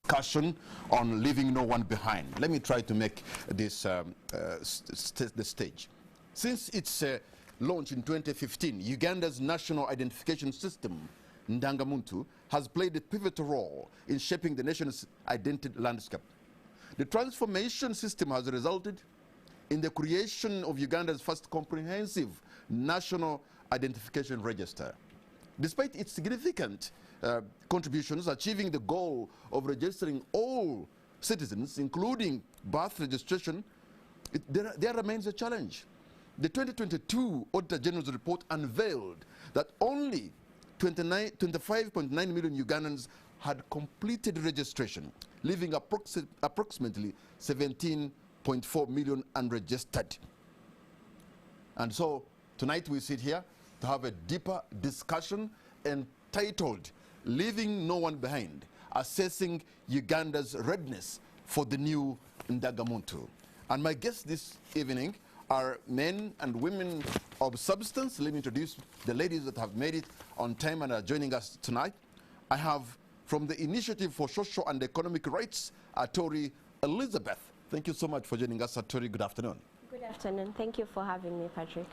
discussion on leaving no one behind. Let me try to make this the stage. Since its launch in 2015, Uganda's national identification system, Ndaga Muntu, has played a pivotal role in shaping the nation's identity landscape. The transformation system has resulted in the creation of Uganda's first comprehensive national identification register. Despite its significant contributions, achieving the goal of registering all citizens, including birth registration, there remains a challenge. The 2022 Auditor General's report unveiled that only 25.9 million Ugandans had completed registration, leaving approximately 17.4 million unregistered. And so tonight we sit here to have a deeper discussion entitled Leaving No One Behind, Assessing Uganda's Readiness for the New Ndaga Muntu. And my guests this evening are men and women of substance. Let me introduce the ladies that have made it on time and are joining us tonight. I have from the Initiative for Social and Economic Rights, Atori Elizabeth. Thank you so much for joining us, Atori. Good afternoon. Good afternoon. Thank you for having me, Patrick.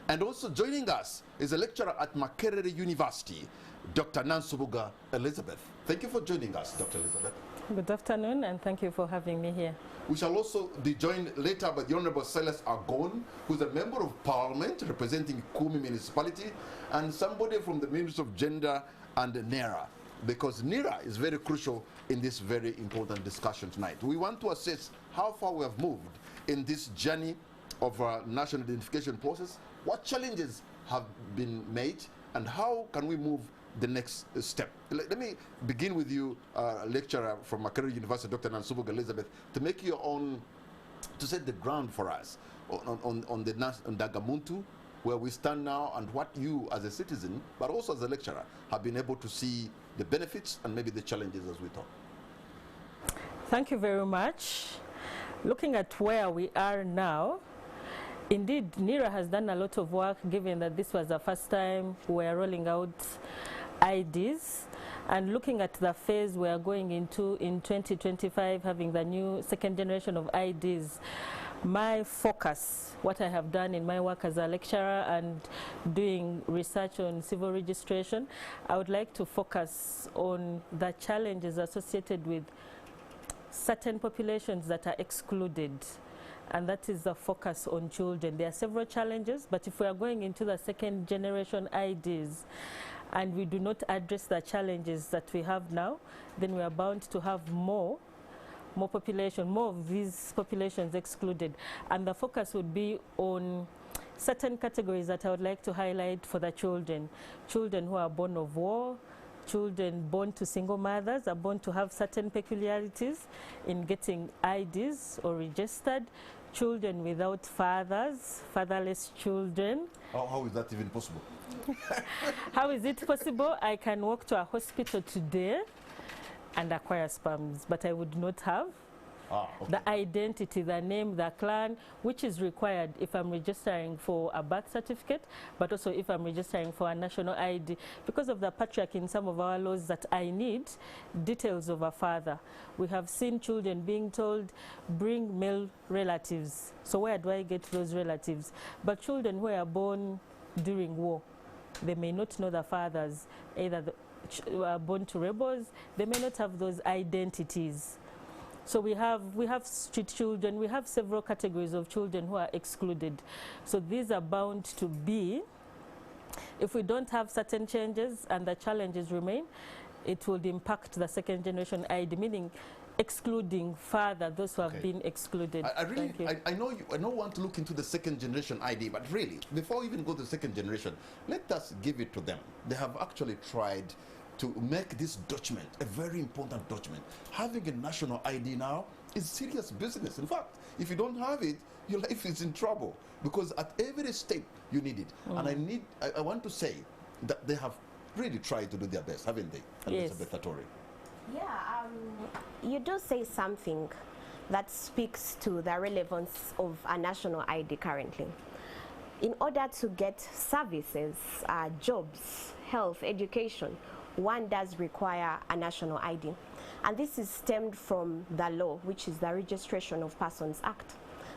And also joining us is a lecturer at Makerere University, Dr. Nansubuga Elizabeth. Thank you for joining us, Dr. Elizabeth. Good afternoon, and thank you for having me here. We shall also be joined later by the Honorable Silas Agon, who's a member of Parliament representing Kumi Municipality, and somebody from the Ministry of Gender and NERA, because NERA is very crucial in this very important discussion tonight. We want to assess how far we have moved in this journey of our national identification process, what challenges have been made, and how can we move the next step. Let me begin with you, lecturer from Makerere University, Dr. Nansubuga Elizabeth, to make your own, to set the ground for us on the Ndaga Muntu, where we stand now, and what you as a citizen, but also as a lecturer, have been able to see the benefits and maybe the challenges as we talk. Thank you very much. Looking at where we are now, indeed, NERA has done a lot of work, given that this was the first time we are rolling out IDs, and looking at the phase we are going into in 2025, having the new second generation of IDs. My focus, what I have done in my work as a lecturer and doing research on civil registration, I would like to focus on the challenges associated with certain populations that are excluded. And that is the focus on children. There are several challenges, but if we are going into the second generation IDs and we do not address the challenges that we have now, then we are bound to have more population, more of these populations excluded. And the focus would be on certain categories that I would like to highlight for the children. Children who are born of war, children born to single mothers are born to have certain peculiarities in getting IDs or registered. Children without fathers, fatherless children. How is that even possible? How is it possible? I can walk to a hospital today and acquire sperms, but I would not have the identity, the name, the clan, which is required if I'm registering for a birth certificate, but also if I'm registering for a national ID. Because of the patriarchy in some of our laws, that I need details of a father. We have seen children being told, bring male relatives. So where do I get those relatives? But children who are born during war, they may not know the fathers, either were born to rebels, they may not have those identities. So we have street children, we have several categories of children who are excluded. So these are bound to be, if we don't have certain changes and the challenges remain, it will impact the second generation ID, meaning excluding further those who have been excluded. I know you want to look into the second generation ID, but really, before we even go to the second generation, let us give it to them. They have actually tried to make this document a very important document. Having a national ID now is serious business. In fact, if you don't have it, your life is in trouble, because at every step you need it. And I want to say that they have really tried to do their best, haven't they? Yes. Yeah, you do say something that speaks to the relevance of a national ID currently. In order to get services, jobs, health, education, one does require a national ID. And this is stemmed from the law, which is the Registration of Persons Act,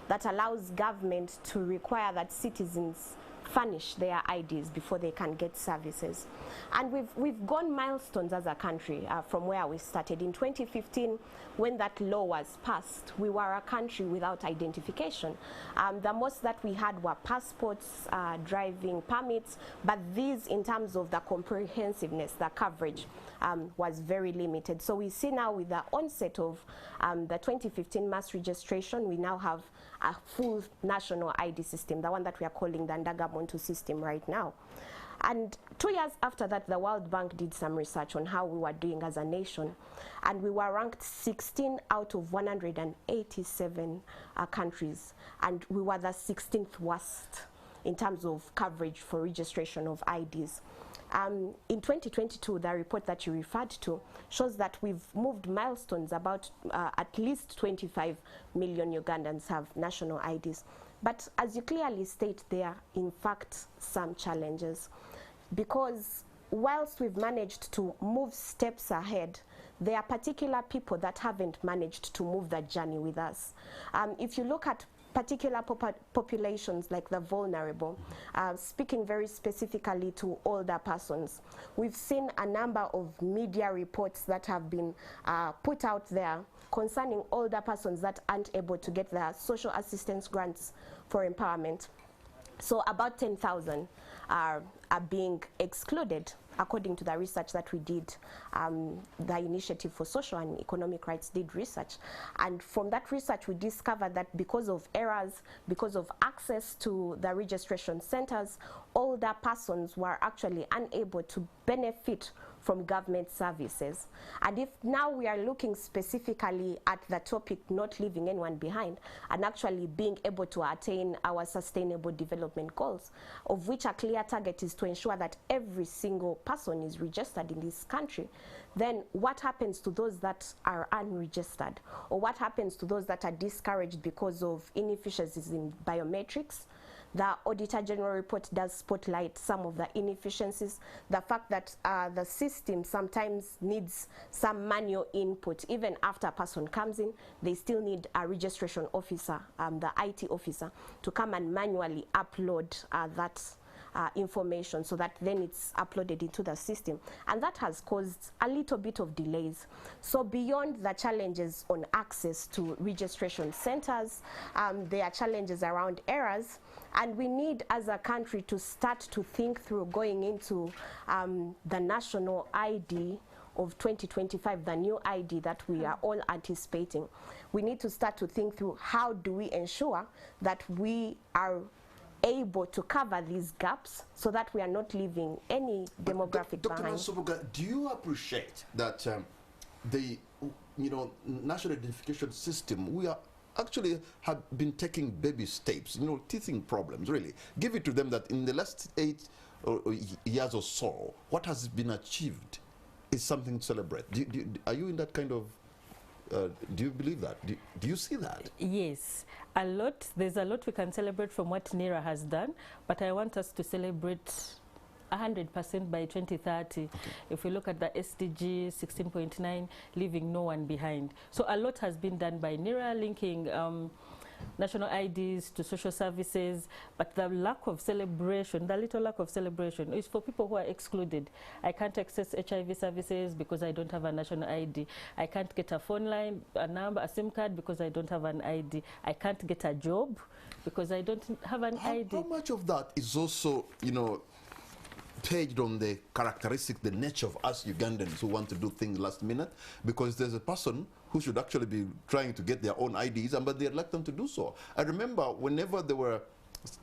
that allows government to require that citizens furnish their IDs before they can get services. And we've gone milestones as a country from where we started. In 2015, when that law was passed, we were a country without identification. The most that we had were passports, driving permits, but these, in terms of the comprehensiveness, the coverage, was very limited. So we see now, with the onset of the 2015 mass registration, we now have a full national ID system, the one that we are calling the Ndaga Muntu system right now. And 2 years after that, the World Bank did some research on how we were doing as a nation, and we were ranked 16 out of 187 countries, and we were the 16th worst in terms of coverage for registration of IDs. In 2022, the report that you referred to shows that we've moved milestones. About at least 25 million Ugandans have national IDs. But as you clearly state, there are in fact some challenges, because whilst we've managed to move steps ahead, there are particular people that haven't managed to move that journey with us. If you look at particular populations like the vulnerable, speaking very specifically to older persons, we've seen a number of media reports that have been put out there concerning older persons that aren't able to get their social assistance grants for empowerment. So about 10,000 are being excluded, according to the research that we did. The Initiative for Social and Economic Rights did research. And from that research, we discovered that because of errors, because of access to the registration centers, older persons were actually unable to benefit from government services. And if now we are looking specifically at the topic, not leaving anyone behind, and actually being able to attain our sustainable development goals, of which a clear target is to ensure that every single person is registered in this country, then what happens to those that are unregistered? Or what happens to those that are discouraged because of inefficiencies in biometrics? The Auditor General report does spotlight some of the inefficiencies. The fact that the system sometimes needs some manual input. Even after a person comes in, they still need a registration officer, the IT officer, to come and manually upload that information, so that then it's uploaded into the system. And that has caused a little bit of delays. So beyond the challenges on access to registration centers, there are challenges around errors. And we need, as a country, to start to think through going into the national ID of 2025, the new ID that we are all anticipating. We need to start to think through, how do we ensure that we are able to cover these gaps so that we are not leaving any demographic Dr. behind. Nsobuga, do you appreciate that the national identification system, we are actually have been taking baby steps, teething problems, really? Give it to them that in the last 8 years or so, what has been achieved is something to celebrate. Are you in that kind of, do you believe that? Do you see that? Yes, a lot. There's a lot we can celebrate from what NIRA has done, but I want us to celebrate 100% by 2030. Okay. If we look at the SDG 16.9, leaving no one behind. So a lot has been done by NIRA, linking national IDs to social services, but the lack of celebration, the little lack of celebration, is for people who are excluded. I can't access HIV services because I don't have a national ID. I can't get a phone line, a number, a SIM card because I don't have an ID. I can't get a job because I don't have an ID. How much of that is also, paged on the characteristic, the nature of us Ugandans who want to do things last minute? Because there's a person who should actually be trying to get their own IDs, but they're reluctant to do so. I remember whenever they were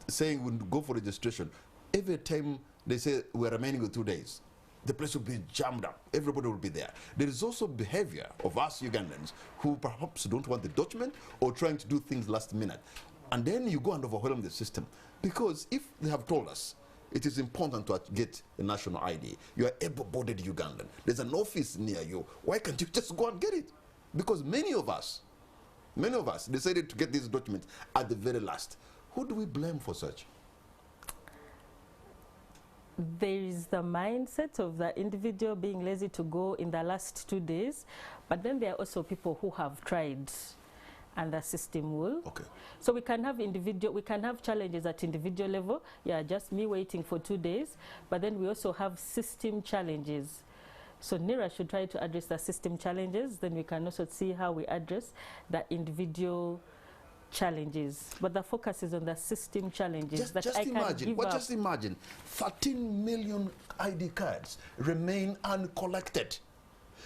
saying we'd go for registration, every time they say we're remaining with 2 days, the place will be jammed up. Everybody will be there. There is also behavior of us Ugandans who perhaps don't want the document or trying to do things last minute. And then you go and overwhelm the system. Because if they have told us it is important to get a national ID, you are able-bodied Ugandan, there's an office near you, why can't you just go and get it? Because many of us decided to get these documents at the very last. Who do we blame for such? there is the mindset of the individual being lazy to go in the last 2 days, but then there are also people who have tried and the system will. Okay. So we can have challenges at individual level. Yeah, just me waiting for 2 days, but then we also have system challenges. So NIRA should try to address the system challenges, then we can also see how we address the individual challenges. But the focus is on the system challenges. Just imagine, 13 million ID cards remain uncollected.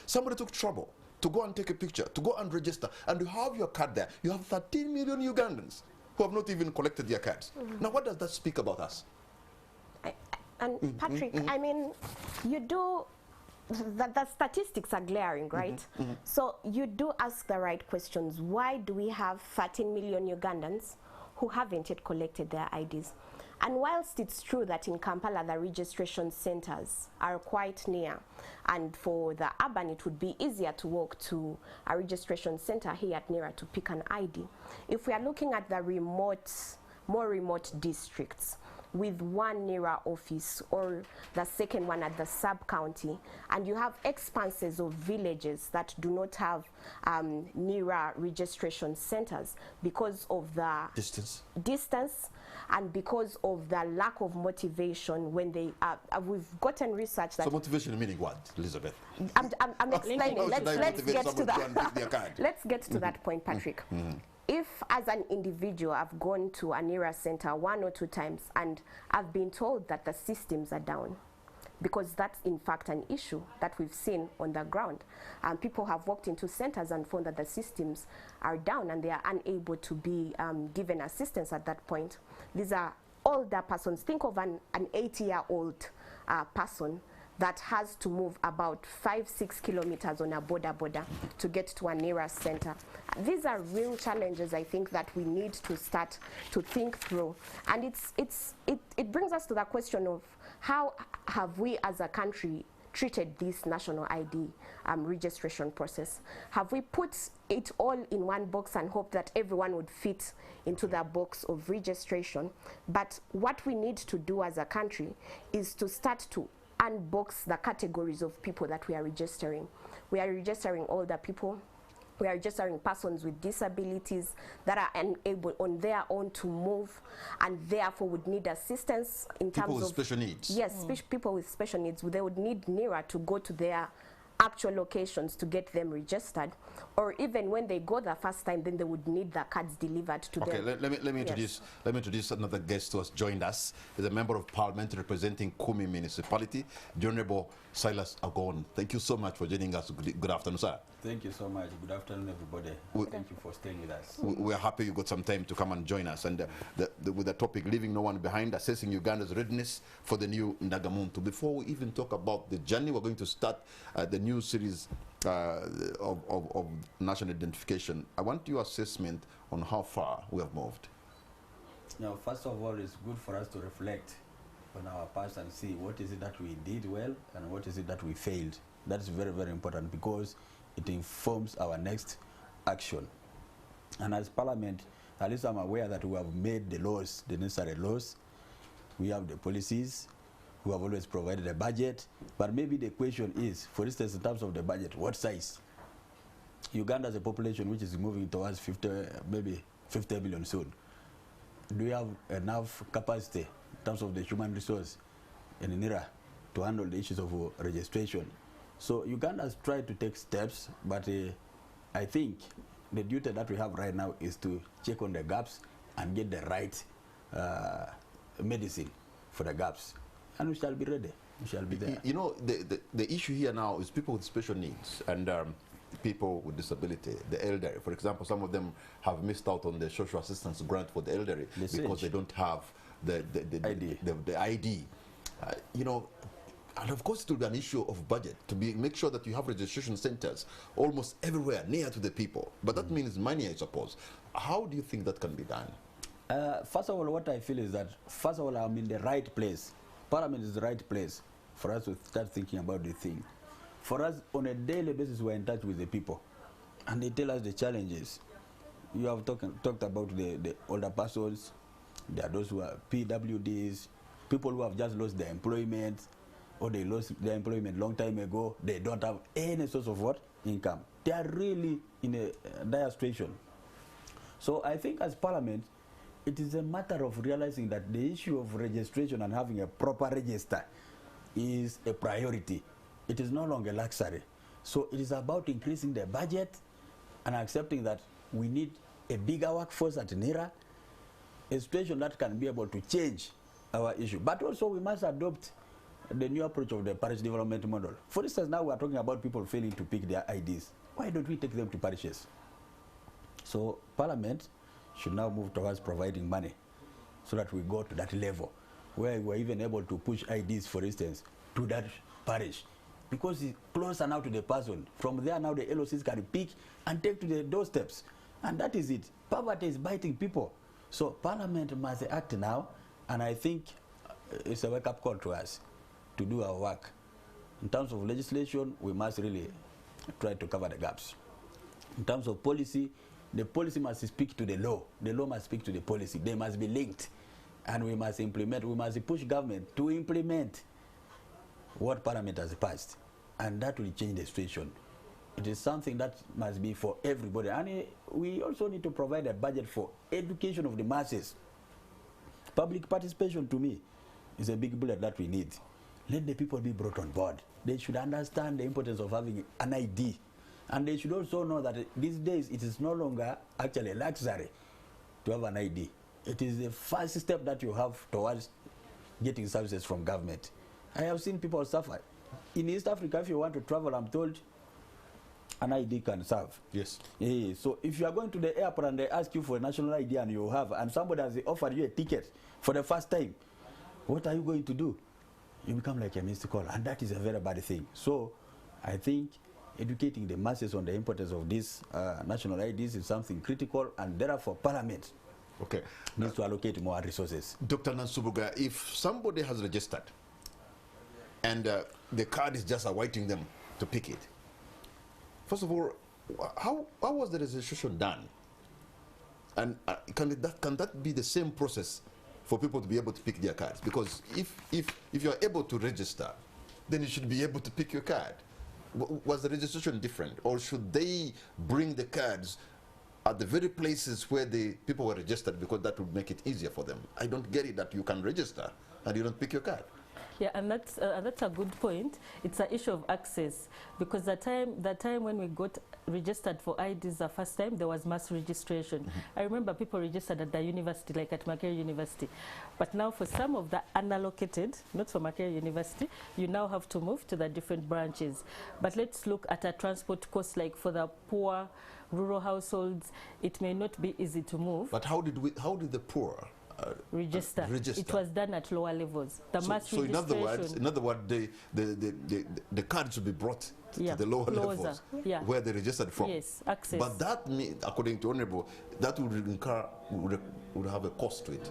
Somebody took trouble to go and take a picture, to go and register, and you have your card there. You have 13 million Ugandans who have not even collected their cards. Now, what does that speak about us? Patrick, I mean, you do, the statistics are glaring, right? So you do ask the right questions. Why do we have 13 million Ugandans who haven't yet collected their IDs? And whilst it's true that in Kampala the registration centers are quite near, and for the urban it would be easier to walk to a registration center here at NIRA to pick an ID, if we are looking at the more remote districts with one NIRA office or the second one at the sub-county, and you have expanses of villages that do not have NIRA registration centers because of the distance and because of the lack of motivation when they we've gotten research that... So motivation meaning what, Elizabeth? I'm explaining. Let's get to that. Let's get to that point, Patrick. If as an individual I've gone to a NIRA center 1 or 2 times and I've been told that the systems are down, because that's in fact an issue that we've seen on the ground. People have walked into centers and found that the systems are down and they are unable to be given assistance at that point. These are older persons. Think of an 80-year-old person that has to move about 5-6 kilometers on a border to get to a NIRA center. These are real challenges, I think, that we need to start to think through. And it brings us to the question of how have we as a country treated this national ID registration process? Have we put it all in one box and hope that everyone would fit into the box of registration? But what we need to do as a country is to start to unbox the categories of people that we are registering. We are registering older people. We are registering persons with disabilities that are unable on their own to move and therefore would need assistance in terms of... People with special needs. Yes, people with special needs. They would need NIRA to go to their actual locations to get them registered, or even when they go the first time, then they would need the cards delivered to them. Okay, let me introduce another guest who has joined us. He's a member of parliament representing Kumi municipality, the Honorable Silas Agon. Thank you so much for joining us. Good afternoon, sir. Thank you so much. Good afternoon, everybody. Thank you for staying with us. We're happy you got some time to come and join us. And with the topic, Leaving No One Behind, Assessing Uganda's Readiness for the New Ndaga Muntu. Before we even talk about the journey, we're going to start the new series of national identification. I want your assessment on how far we have moved. Now, first of all, it's good for us to reflect on our past and see what is it that we did well and what is it that we failed. That's very, very important because it informs our next action. And as Parliament, at least I'm aware that we have made the laws, the necessary laws. We have the policies. We have always provided a budget. But maybe the question is, for instance, in terms of the budget, what size? Uganda has a population which is moving towards 50, maybe 50 billion soon. Do we have enough capacity in terms of the human resource in NIRA to handle the issues of registration? So Uganda has tried to take steps, but I think the duty that we have right now is to check on the gaps and get the right medicine for the gaps. And we shall be ready. We shall be there. You know, the issue here now is people with special needs and people with disability, the elderly. For example, some of them have missed out on the social assistance grant for the elderly because they don't have the ID. You know, and of course it will be an issue of budget to make sure that you have registration centers almost everywhere near to the people. But that means money, I suppose. How do you think that can be done? First of all, what I feel is that, first of all, I'm in the right place. Parliament is the right place for us to start thinking about the thing. For us, on a daily basis, we're in touch with the people. And they tell us the challenges. You have talked about the older persons. There are those who are PWDs. people who have just lost their employment, or they lost their employment long time ago, they don't have any source of what? Income. They are really in a dire situation. So I think as Parliament, it is a matter of realizing that the issue of registration and having a proper register is a priority. It is no longer luxury. So it is about increasing the budget and accepting that we need a bigger workforce at NIRA, a situation that can be able to change our issue. But also we must adopt the new approach of the parish development model. For instance, now we are talking about people failing to pick their IDs. Why don't we take them to parishes? So Parliament should now move towards providing money so that we go to that level where we're even able to push IDs, for instance, to that parish. Because it's closer now to the person. From there now the LOCs can pick and take to the doorsteps. And that is it. Poverty is biting people. So Parliament must act now, and I think it's a wake-up call to us to do our work. In terms of legislation, we must really try to cover the gaps. In terms of policy, the policy must speak to the law. The law must speak to the policy. They must be linked. And we must implement, we must push government to implement what Parliament has passed. And that will change the situation. It is something that must be for everybody. And we also need to provide a budget for education of the masses. Public participation, to me, is a big bullet that we need. Let the people be brought on board. They should understand the importance of having an ID. And they should also know that these days it is no longer actually a luxury to have an ID. It is the first step that you have towards getting services from government. I have seen people suffer. In East Africa, if you want to travel, I'm told an ID can serve. Yes. Yeah, so if you are going to the airport and they ask you for a national ID and you have, and somebody has offered you a ticket for the first time, what are you going to do? You become like a missed call, and that is a very bad thing. So I think educating the masses on the importance of these national IDs is something critical, and therefore Parliament needs to allocate more resources. Dr. Nansubuga, if somebody has registered and the card is just awaiting them to pick it, first of all, how was the registration done? And can that be the same process for people to be able to pick their cards? Because if you are able to register, then you should be able to pick your card. Was the registration different, or should they bring the cards at the very places where the people were registered, because that would make it easier for them? I don't get it that you can register and you don't pick your card. Yeah, and that's a good point. It's an issue of access, because the time when we got registered for IDs the first time, there was mass registration. I remember people registered at the university, like at Makerere University. But now for some of the unallocated, not for Makerere University, you now have to move to the different branches. But let's look at a transport cost, like for the poor rural households, it may not be easy to move. But how did the poor register? It was done at lower levels. The mass so registration. in other words, the cards should be brought to the lower levels, where they registered from. Yes, access. But that means, according to Honorable, that would have a cost to it.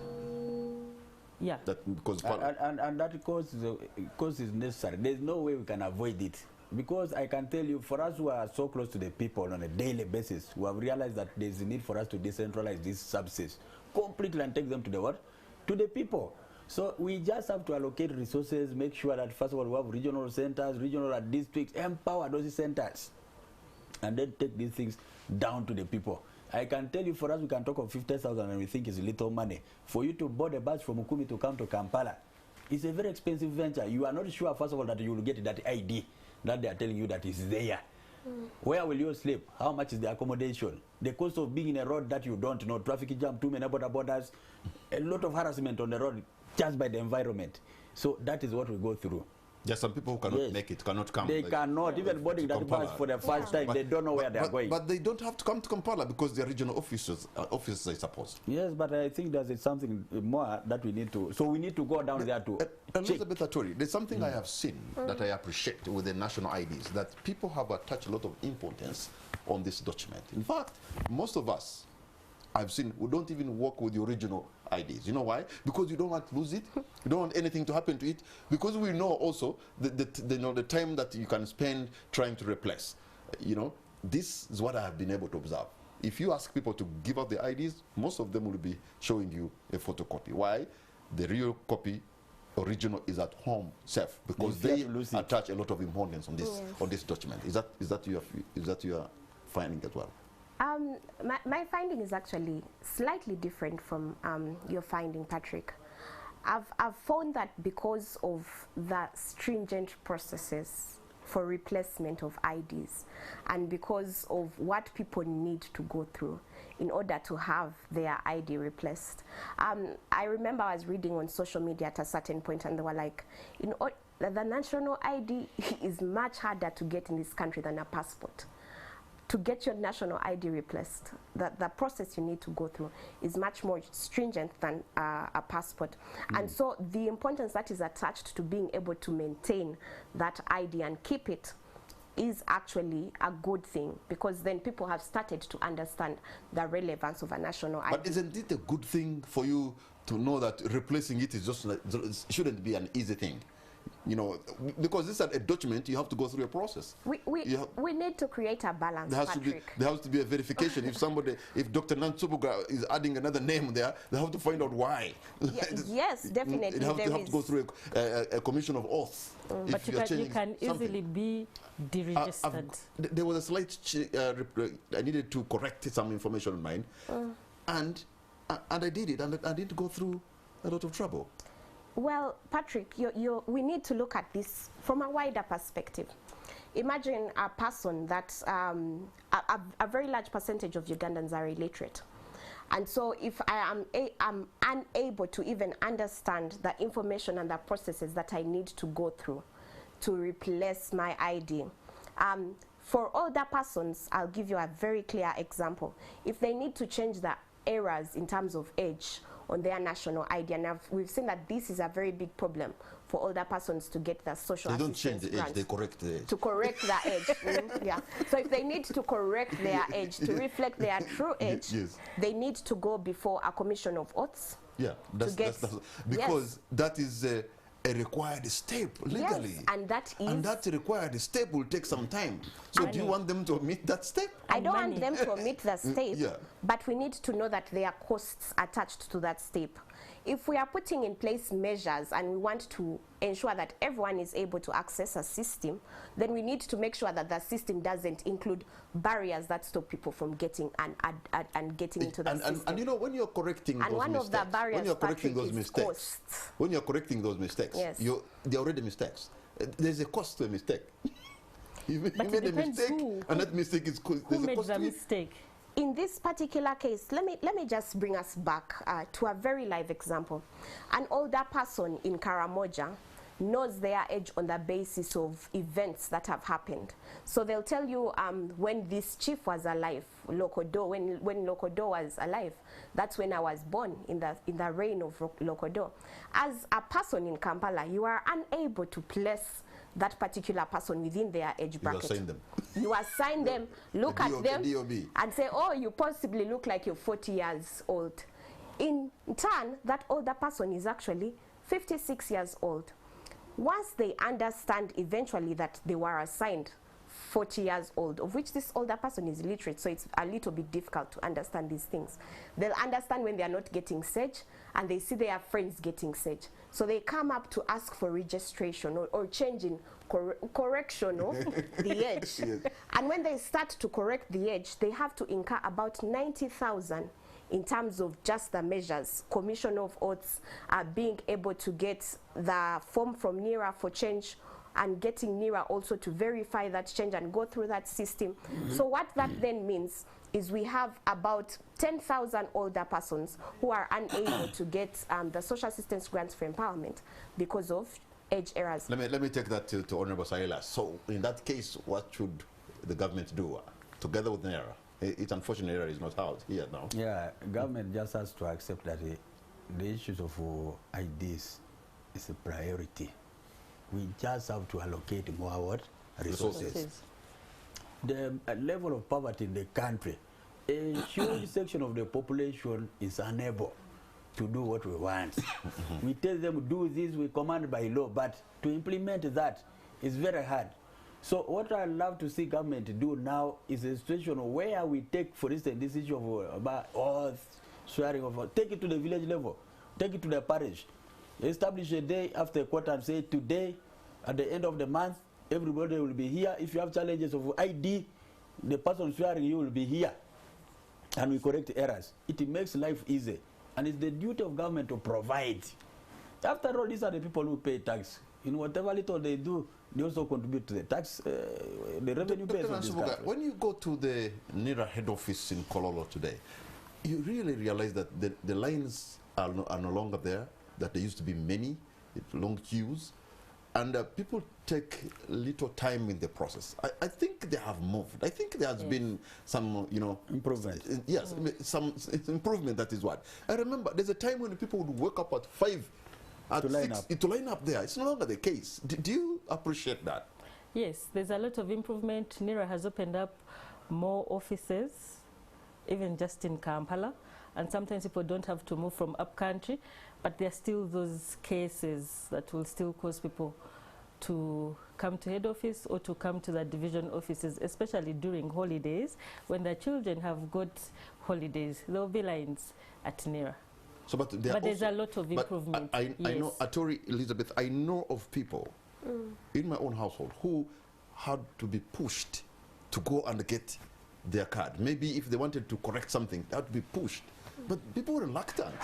Yeah. Because and that cost is necessary. There's no way we can avoid it. Because I can tell you, for us who are so close to the people on a daily basis, we have realized that there's a need for us to decentralize these services completely and take them to the what? To the people. So we just have to allocate resources, make sure that first of all we have regional centers, regional districts, empower those centers, and then take these things down to the people. I can tell you, for us, we can talk of 50,000 and we think it's little money. For you to board a bus from Ukumi to come to Kampala, it's a very expensive venture. You are not sure, first of all, that you will get that ID that they are telling you that is there. Where will you sleep? How much is the accommodation? The cost of being in a road that you don't know, traffic jam, too many borders, a lot of harassment on the road just by the environment. So that is what we go through. There are some people who cannot make it, cannot come. They cannot, even boarding that bus for the first time, they don't know where they are going. But they don't have to come to Kampala because they are regional officers, I suppose. Yes, but I think there's something more that we need to, so we need to go down there to Elizabeth Atori, there's something I have seen that I appreciate with the national IDs, that people have attached a lot of importance on this document. In fact, most of us, I've seen, we don't even work with the original IDs. You know why? Because you don't want to lose it. You don't want anything to happen to it. Because we know also the time that you can spend trying to replace. This is what I have been able to observe. If you ask people to give out the IDs, most of them will be showing you a photocopy. Why? The real copy original is at home safe, because they attach a lot of importance on this on this document. Is that your finding as well? My finding is actually slightly different from your finding, Patrick. I've found that because of the stringent processes for replacement of IDs, and because of what people need to go through in order to have their ID replaced. I remember I was reading on social media at a certain point, and they were like, the national ID is much harder to get in this country than a passport. To get your national ID replaced, the process you need to go through is much more stringent than a passport. And so the importance that is attached to being able to maintain that ID and keep it is actually a good thing, because then people have started to understand the relevance of a national ID. But isn't it a good thing for you to know that replacing it is just like, shouldn't be an easy thing? You know, because this is a document, you have to go through a process. We need to create a balance, Patrick. There has to be a verification. If Dr. Nantsubuga is adding another name there, they have to find out why. Yes, definitely. They have to go through a commission of oaths. But you can easily be deregistered. There was a slight, I needed to correct some information on mine, and I did it, and I didn't go through a lot of trouble. Well, Patrick, we need to look at this from a wider perspective. Imagine a person that a very large percentage of Ugandans are illiterate. And so if I am unable to even understand the information and the processes that I need to go through to replace my ID, for older persons, I'll give you a very clear example. If they need to change the errors in terms of age on their national ID, and we've seen that this is a very big problem for older persons to get the social assistance They don't change the age, they correct the age. To correct the age, yeah. So if they need to correct their age to reflect their true age, they need to go before a commission of oaths. Yeah, that's because that is a required step legally. Yes, and that required step will take some time. So do you want them to omit that step? I don't want them to omit the step, but we need to know that there are costs attached to that step. If we are putting in place measures and we want to ensure that everyone is able to access a system, then we need to make sure that the system doesn't include barriers that stop people from getting and getting into the system. And you know, when you're correcting those mistakes, of the barriers, when you're correcting those mistakes, costs. When you're correcting those mistakes, they're already mistakes. There's a cost to a mistake. You made a mistake, and that mistake is cost. Who made the mistake? In this particular case, let me just bring us back to a very live example. An older person in Karamoja knows their age on the basis of events that have happened. So they'll tell you when this chief was alive, Lokodo, when Lokodo was alive, that's when I was born, in the reign of Lokodo. As a person in Kampala, you are unable to place that particular person within their age bracket. You assign them. You assign them, look at them, and say, oh, you possibly look like you're 40 years old. In turn, that older person is actually 56 years old. Once they understand eventually that they were assigned 40 years old, of which this older person is illiterate, so it's a little bit difficult to understand these things. They'll understand when they're not getting SEJ, and they see their friends getting SEJ. So they come up to ask for registration or changing, correction of the age. Yes. And when they start to correct the age, they have to incur about 90,000 in terms of just the measures, commission of oaths, being able to get the form from NERA for change, and getting NERA also to verify that change and go through that system. So what that then means is we have about 10,000 older persons who are unable to get the social assistance grants for empowerment because of age errors. Let me take that to Honorable Saila. So in that case, what should the government do together with NERA? It's unfortunate NERA is not out here now. Yeah, government just has to accept that the issues of IDs is a priority. We just have to allocate more resources. The level of poverty in the country, a huge section of the population is unable to do what we want. We tell them do this, we command by law, but to implement that is very hard. So what I love to see government do now is a situation where we take, for instance, this issue of about oath, swearing of, take it to the village level, take it to the parish. Establish a day after a quarter and say today, at the end of the month, everybody will be here. If you have challenges of ID, the person swearing you will be here. And we correct errors. It makes life easy. And it's the duty of government to provide. After all, these are the people who pay tax. In whatever little they do, they also contribute to the tax, the revenue base of this country. When you go to the NIRA head office in Kololo today, you really realize that the lines are no longer there, that there used to be many, long queues, and people take little time in the process. I think they have moved. I think there has been some, improvement. Yes, some improvement, that is what. I remember there's a time when people would wake up at 5 to line up there. It's no longer the case. Do you appreciate that? Yes, there's a lot of improvement. NIRA has opened up more offices, even just in Kampala, and sometimes people don't have to move from up country, but there are still those cases that will still cause people to come to head office or to come to the division offices, especially during holidays. When the children have got holidays, there will be lines at NIRA. So, but there's a lot of improvement. I know, Atori Elizabeth, I know of people in my own household who had to be pushed to go and get their card. Maybe if they wanted to correct something, they had to be pushed. But people were reluctant.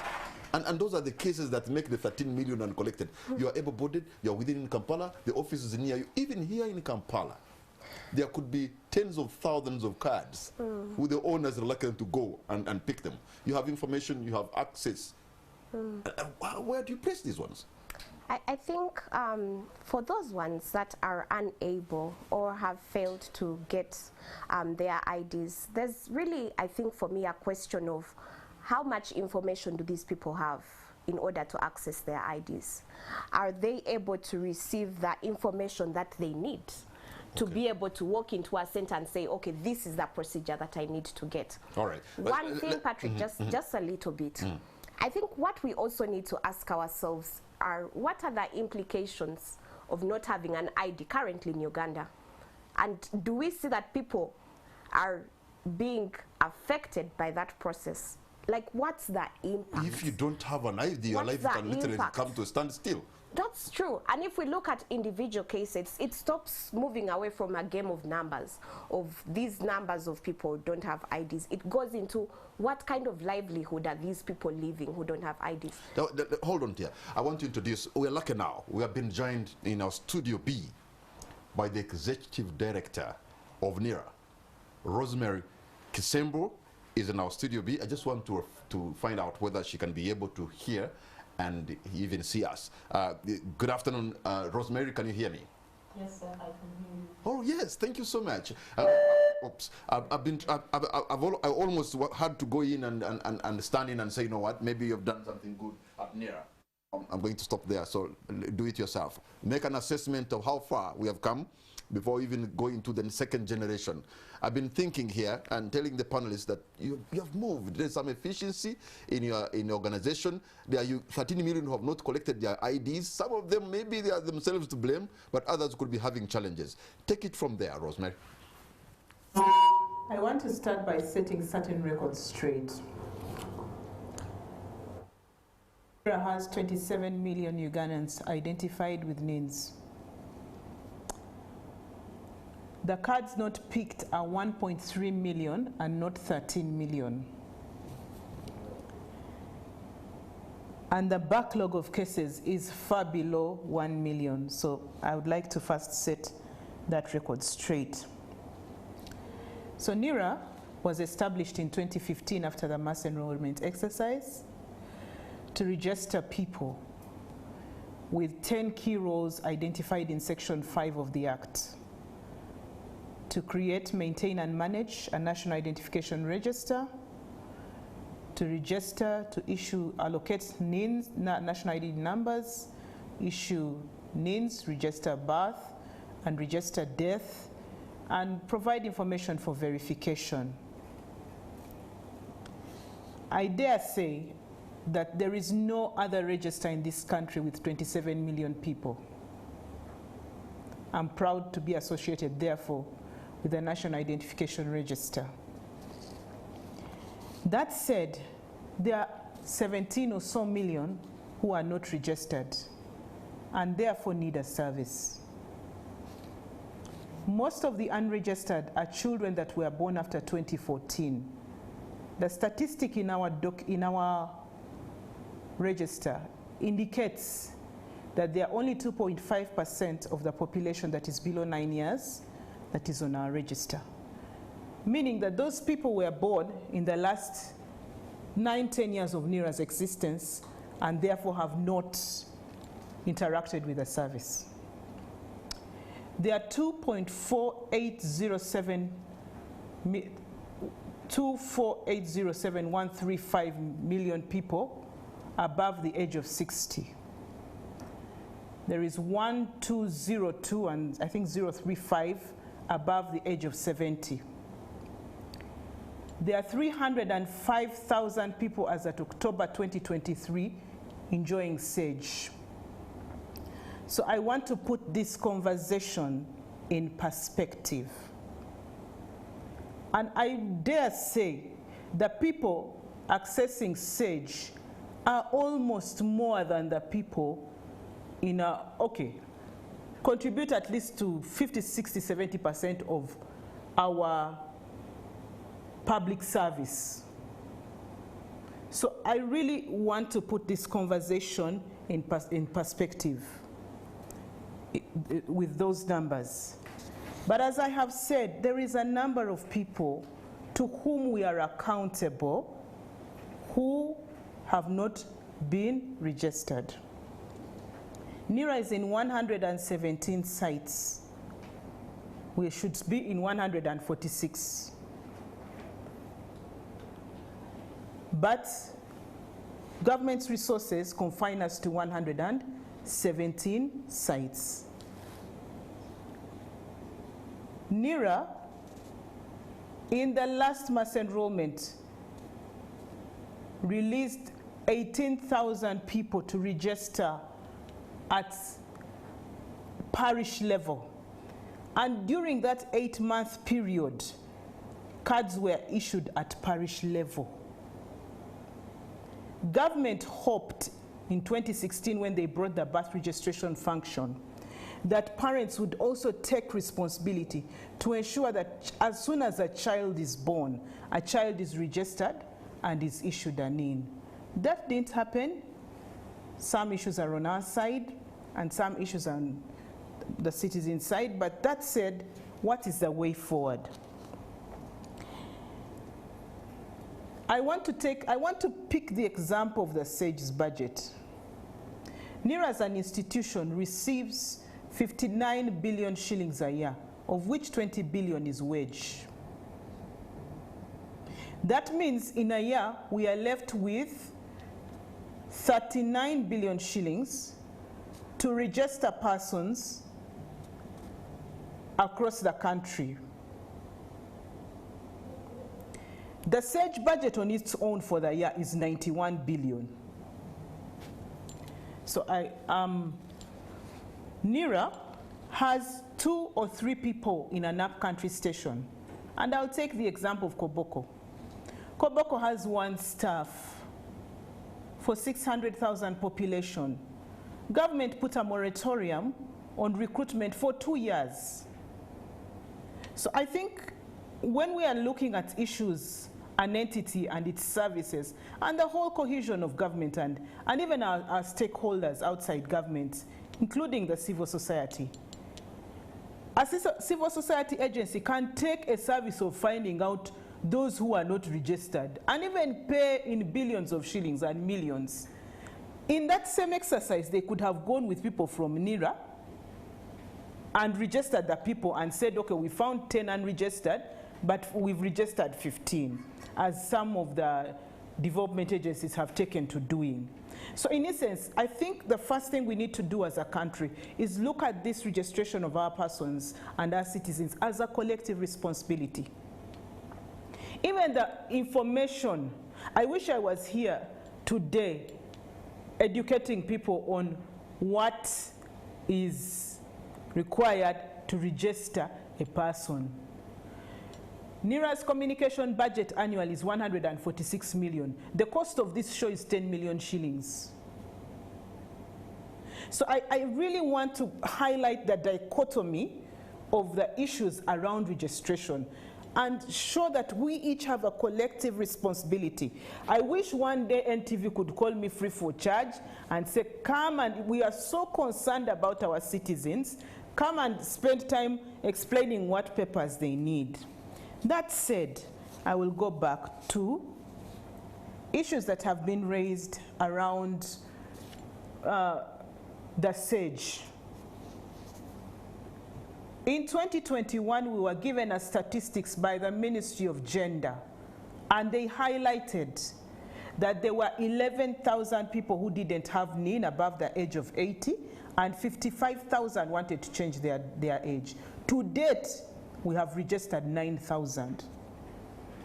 And those are the cases that make the 13 million uncollected. You are able-bodied, you are within Kampala, the office is near you. Even here in Kampala, there could be tens of thousands of cards who the owners are reluctant to go and pick them. You have information, you have access. Where do you place these ones? I think for those ones that are unable or have failed to get their IDs, there's really, I think for me, a question of how much information do these people have in order to access their IDs? Are they able to receive the information that they need to be able to walk into a center and say, okay, this is the procedure that I need to get? All right. One thing, Patrick, just a little bit. I think what we also need to ask ourselves are, what are the implications of not having an ID currently in Uganda? And do we see that people are being affected by that process? Like, what's the impact? If you don't have an ID, your life can literally come to a standstill. That's true. And if we look at individual cases, it stops moving away from a game of numbers, of these numbers of people who don't have IDs. It goes into what kind of livelihood are these people living who don't have IDs? Hold on here. I want to introduce, we're lucky now. We have been joined in our Studio B by the Executive Director of NIRA, Rosemary Kisembo, is in our Studio B. I just want to find out whether she can be able to hear and even see us. Good afternoon, Rosemary, can you hear me? Yes, sir, I can hear you. Oh yes, thank you so much. Oops, I almost had to go in and stand in and say, you know what, maybe you've done something good at NIRA. I'm going to stop there, so do it yourself. Make an assessment of how far we have come before even going to the second generation. I've been thinking here and telling the panelists that you have moved. There's some efficiency in your organization. There are 13 million who have not collected their IDs. Some of them, maybe they are themselves to blame, but others could be having challenges. Take it from there, Rosemary. I want to start by setting certain records straight. NIRA has 27 million Ugandans identified with NINs. The cards not picked are 1.3 million and not 13 million. And the backlog of cases is far below 1 million. So I would like to first set that record straight. So NIRA was established in 2015 after the mass enrollment exercise to register people with 10 key roles identified in Section 5 of the Act: to create, maintain, and manage a national identification register, to register, to issue, allocate NINs, national ID numbers, issue NINs, register birth, and register death, and provide information for verification. I dare say that there is no other register in this country with 27 million people. I'm proud to be associated, therefore, with the National Identification Register. That said, there are 17 or so million who are not registered and therefore need a service. Most of the unregistered are children that were born after 2014. The statistic in our register indicates that there are only 2.5% of the population that is below 9 years that is on our register. Meaning that those people were born in the last 9-10 years of NERA's existence and therefore have not interacted with the service. There are 24807,135 million people above the age of 60. There is 1202 and I think 035 above the age of 70. There are 305,000 people as at October 2023 enjoying SAGE. So I want to put this conversation in perspective. And I dare say the people accessing SAGE are almost more than the people in a, contribute at least to 50, 60, 70% of our public service. So I really want to put this conversation in perspective with those numbers. But as I have said, there is a number of people to whom we are accountable who have not been registered. NERA is in 117 sites. We should be in 146. But government's resources confine us to 117 sites. NERA, in the last mass enrollment, released 18,000 people to register at parish level. And during that 8-month period, cards were issued at parish level. Government hoped in 2016 when they brought the birth registration function that parents would also take responsibility to ensure that as soon as a child is born, a child is registered and is issued a NIN. That didn't happen. Some issues are on our side and some issues are on the citizen side, but that said, what is the way forward? I want to pick the example of the SAGE's budget. NERA as an institution receives 59 billion shillings a year, of which 20 billion is wage. That means in a year, we are left with 39 billion shillings to register persons across the country. The SAGE budget on its own for the year is 91 billion. So NERA has 2 or 3 people in an up-country station. And I'll take the example of Koboko. Koboko has 1 staff for 600,000 population. Government put a moratorium on recruitment for 2 years. So I think when we are looking at issues, an entity and its services, and the whole cohesion of government and even our stakeholders outside government, including the civil society, a civil society agency can take a service of finding out those who are not registered and even pay in billions of shillings and millions. In that same exercise, they could have gone with people from NERA and registered the people and said, okay, we found 10 unregistered, but we've registered 15, as some of the development agencies have taken to doing. So in essence, I think the first thing we need to do as a country is look at this registration of our persons and our citizens as a collective responsibility. Even the information, I wish I was here today educating people on what is required to register a person. NERA's communication budget annually is 146 million. The cost of this show is 10 million shillings. So I really want to highlight the dichotomy of the issues around registration and show that we each have a collective responsibility. I wish one day NTV could call me free for charge and say, come and we are so concerned about our citizens, come and spend time explaining what papers they need. That said, I will go back to issues that have been raised around the SAGE. In 2021, we were given a statistics by the Ministry of Gender, and they highlighted that there were 11,000 people who didn't have NIN above the age of 80, and 55,000 wanted to change their age. To date, we have registered 9,000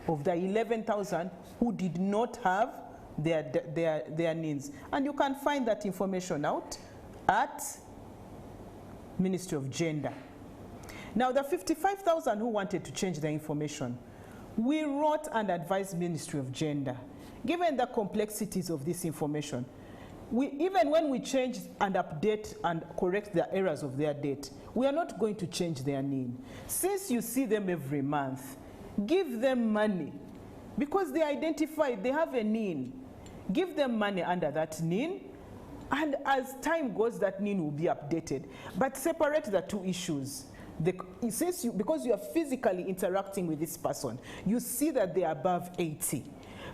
of the 11,000 who did not have their NINs. And you can find that information out at Ministry of Gender. Now, the 55,000 who wanted to change their information, we wrote and advised Ministry of Gender, given the complexities of this information, even when we change and update and correct the errors of their date, we are not going to change their NIN. Since you see them every month, give them money, because they identified, they have a NIN. Give them money under that NIN, and as time goes, that NIN will be updated. But separate the two issues. Because you are physically interacting with this person, you see that they are above 80.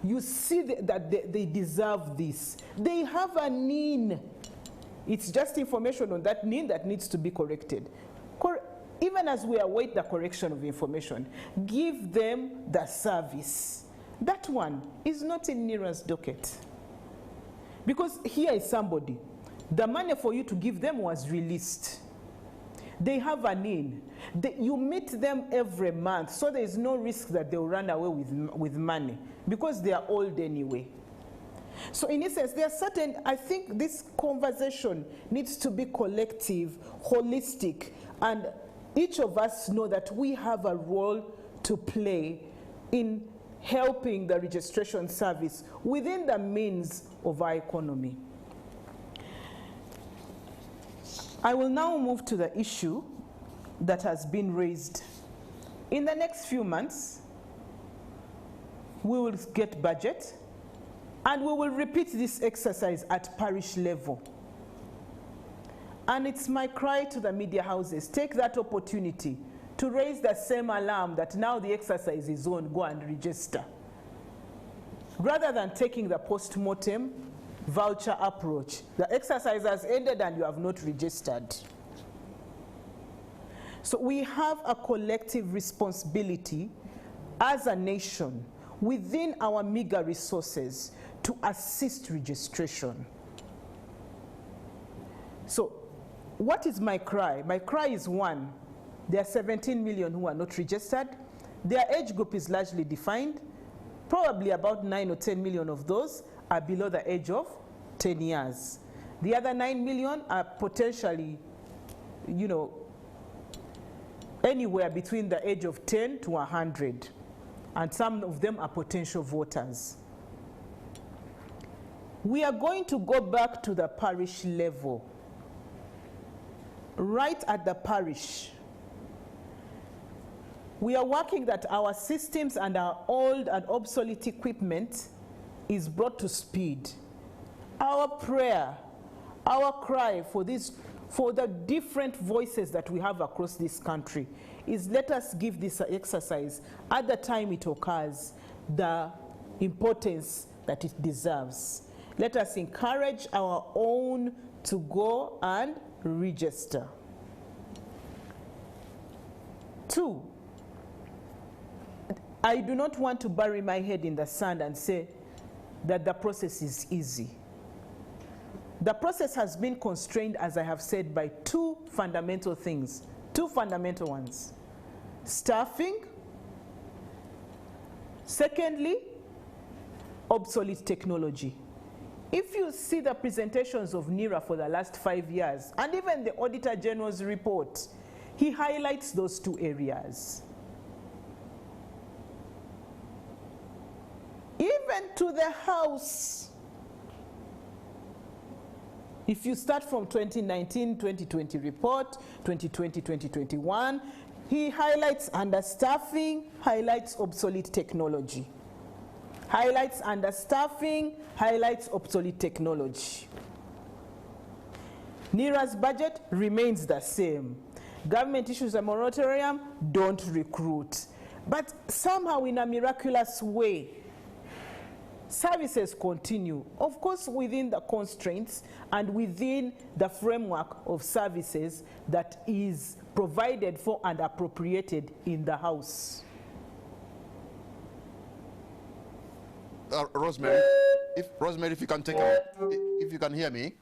You see that they deserve this. They have a NIN. It's just information on that NIN that needs to be corrected. Even as we await the correction of information, give them the service. That one is not in NIRA's docket. Because here is somebody. The money for you to give them was released. They have a NIN. You meet them every month, so there is no risk that they will run away with money, because they are old anyway. So in essence, there are certain, I think this conversation needs to be collective, holistic, and each of us know that we have a role to play in helping the registration service within the means of our economy. I will now move to the issue that has been raised. In the next few months, we will get budget, and we will repeat this exercise at parish level. And it's my cry to the media houses, take that opportunity to raise the same alarm that now the exercise is on, go and register. Rather than taking the post-mortem voucher approach. The exercise has ended and you have not registered. So we have a collective responsibility as a nation within our meager resources to assist registration. So what is my cry? My cry is one, there are 17 million who are not registered. Their age group is largely defined. Probably about 9 or 10 million of those are below the age of 10 years. The other 9 million are potentially, anywhere between the age of 10 to 100. And some of them are potential voters. We are going to go back to the parish level. Right at the parish, we are working that our systems and our old and obsolete equipment is brought to speed. Our prayer, our cry for the different voices that we have across this country is, let us give this exercise at the time it occurs the importance that it deserves. Let us encourage our own to go and register. 2, I do not want to bury my head in the sand and say that the process is easy. The process has been constrained, as I have said, by 2 fundamental things, 2 fundamental ones. Staffing. Secondly, obsolete technology. If you see the presentations of NIRA for the last 5 years, and even the Auditor General's report, he highlights those 2 areas. Even to the House, If you start from 2019-2020 report, 2020-2021, he highlights understaffing, highlights obsolete technology. Highlights understaffing, highlights obsolete technology. NERA's budget remains the same. Government issues a moratorium, don't recruit. But somehow in a miraculous way, services continue, of course within the constraints and within the framework of services that is provided for and appropriated in the House. Rosemary, if you can take if you can hear me,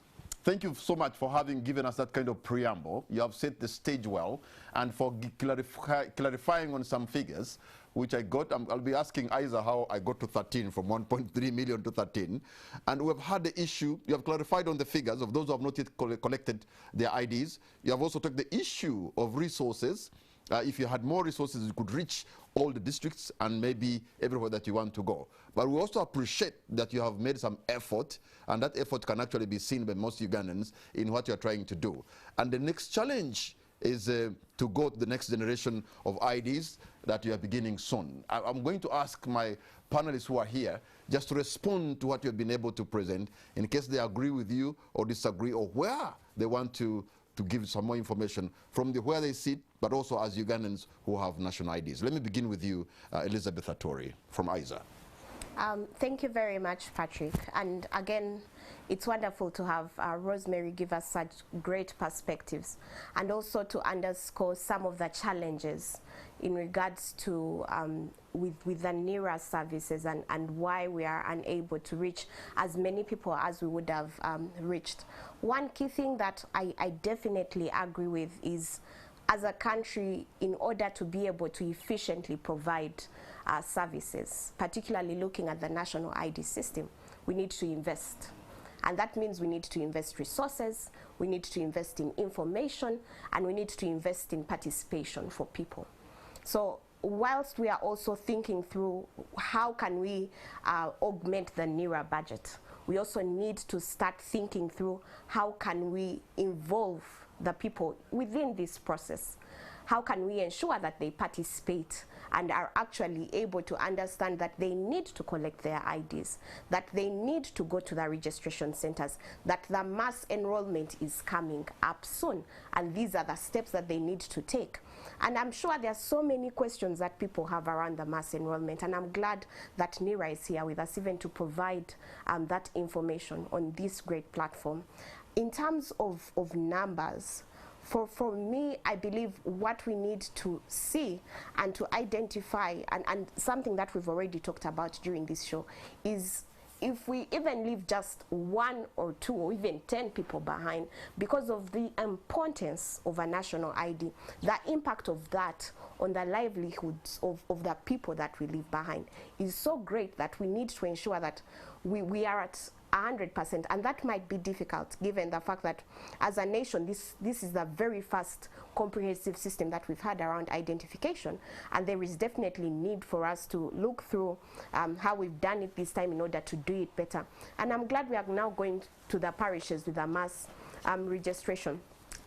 thank you so much for having given us that kind of preamble. You have set the stage well, and for clarifying on some figures, which I got. I'll be asking Isa how I got to 13 from 1.3 million to 13. And we've had the issue, you have clarified on the figures of those who have not yet collected their IDs. You have also took the issue of resources. If you had more resources, you could reach all the districts and maybe everywhere that you want to go. But we also appreciate that you have made some effort, and that effort can actually be seen by most Ugandans in what you're trying to do. And the next challenge is to go to the next generation of IDs that you are beginning soon. I'm going to ask my panelists who are here just to respond to what you've been able to present in case they agree with you or disagree, or where they want to give some more information from where they sit, but also as Ugandans who have national IDs. Let me begin with you, Elizabeth Atori from ISA. Thank you very much, Patrick. And again, it's wonderful to have Rosemary give us such great perspectives, and also to underscore some of the challenges in regards to with the NERA services and why we are unable to reach as many people as we would have reached. One key thing that I definitely agree with is, as a country, in order to be able to efficiently provide services, particularly looking at the national ID system, we need to invest. And that means we need to invest resources, we need to invest in information, and we need to invest in participation for people. So whilst we are also thinking through how can we augment the NERA budget, we also need to start thinking through how can we involve the people within this process. How can we ensure that they participate and are actually able to understand that they need to collect their IDs, that they need to go to the registration centers, that the mass enrollment is coming up soon, and these are the steps that they need to take. And I'm sure there are so many questions that people have around the mass enrollment, and I'm glad that NERA is here with us even to provide that information on this great platform. In terms of numbers, for me, I believe what we need to see and to identify, and something that we've already talked about during this show, is if we even leave just 1 or 2 or even 10 people behind, because of the importance of a national ID, the impact of that on the livelihoods of the people that we leave behind is so great that we need to ensure that we are at 100%, and that might be difficult given the fact that as a nation this is the very first comprehensive system that we've had around identification, and there is definitely need for us to look through how we've done it this time in order to do it better. And I'm glad we are now going to the parishes with the mass registration.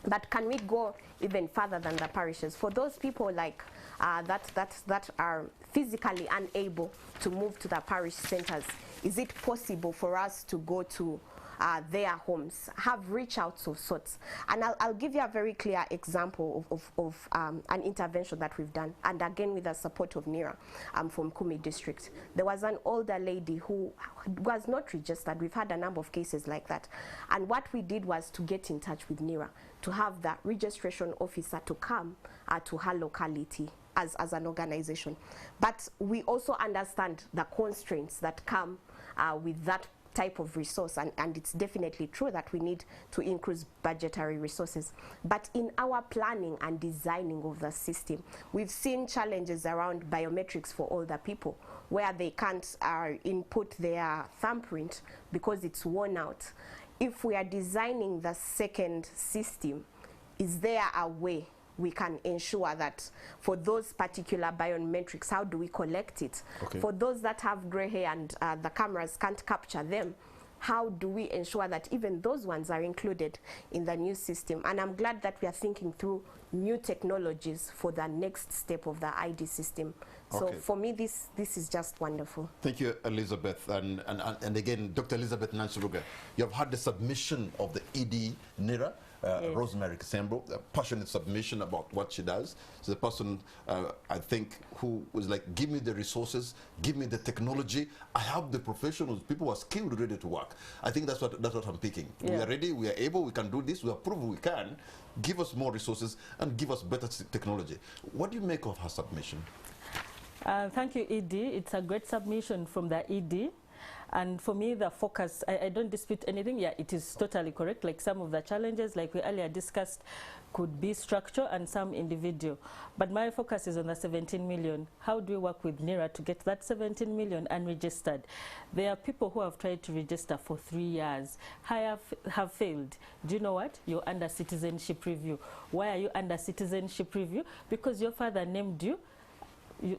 But can we go even further than the parishes? For those people like that are physically unable to move to the parish centers, is it possible for us to go to their homes, have reach outs of sorts? And I'll give you a very clear example of an intervention that we've done, and again with the support of NERA from Kumi district. There was an older lady who was not registered. We've had a number of cases like that, and what we did was to get in touch with NERA to have the registration officer to come to her locality as an organization. But we also understand the constraints that come with that type of resource, and it's definitely true that we need to increase budgetary resources. But in our planning and designing of the system, we've seen challenges around biometrics for older people, where they can't input their thumbprint because it's worn out. If we are designing the second system, is there a way we can ensure that for those particular biometrics, how do we collect it? Okay. For those that have gray hair and the cameras can't capture them, how do we ensure that even those ones are included in the new system? And I'm glad that we are thinking through new technologies for the next step of the ID system. So for me, this is just wonderful. Thank you, Elizabeth. And again, Dr. Elizabeth Nansuruga, you have had the submission of the eDNIRA. Yes. Rosemary Kisembo, a passionate submission about what she does. She's a person, I think, who was like, give me the resources, give me the technology. I have the professionals, people who are skilled, ready to work. I think that's what I'm picking. Yeah. We are ready, we are able, we can do this, we have proven we can. Give us more resources and give us better technology. What do you make of her submission? Thank you, ED. It's a great submission from the ED. And for me, the focus, I don't dispute anything. Yeah, it is totally correct. Like some of the challenges, like we earlier discussed, could be structure and some individual. But my focus is on the 17 million. How do we work with NIRA to get that 17 million unregistered? There are people who have tried to register for 3 years, have failed. Do you know what? You're under citizenship review. Why are you under citizenship review? Because your father named you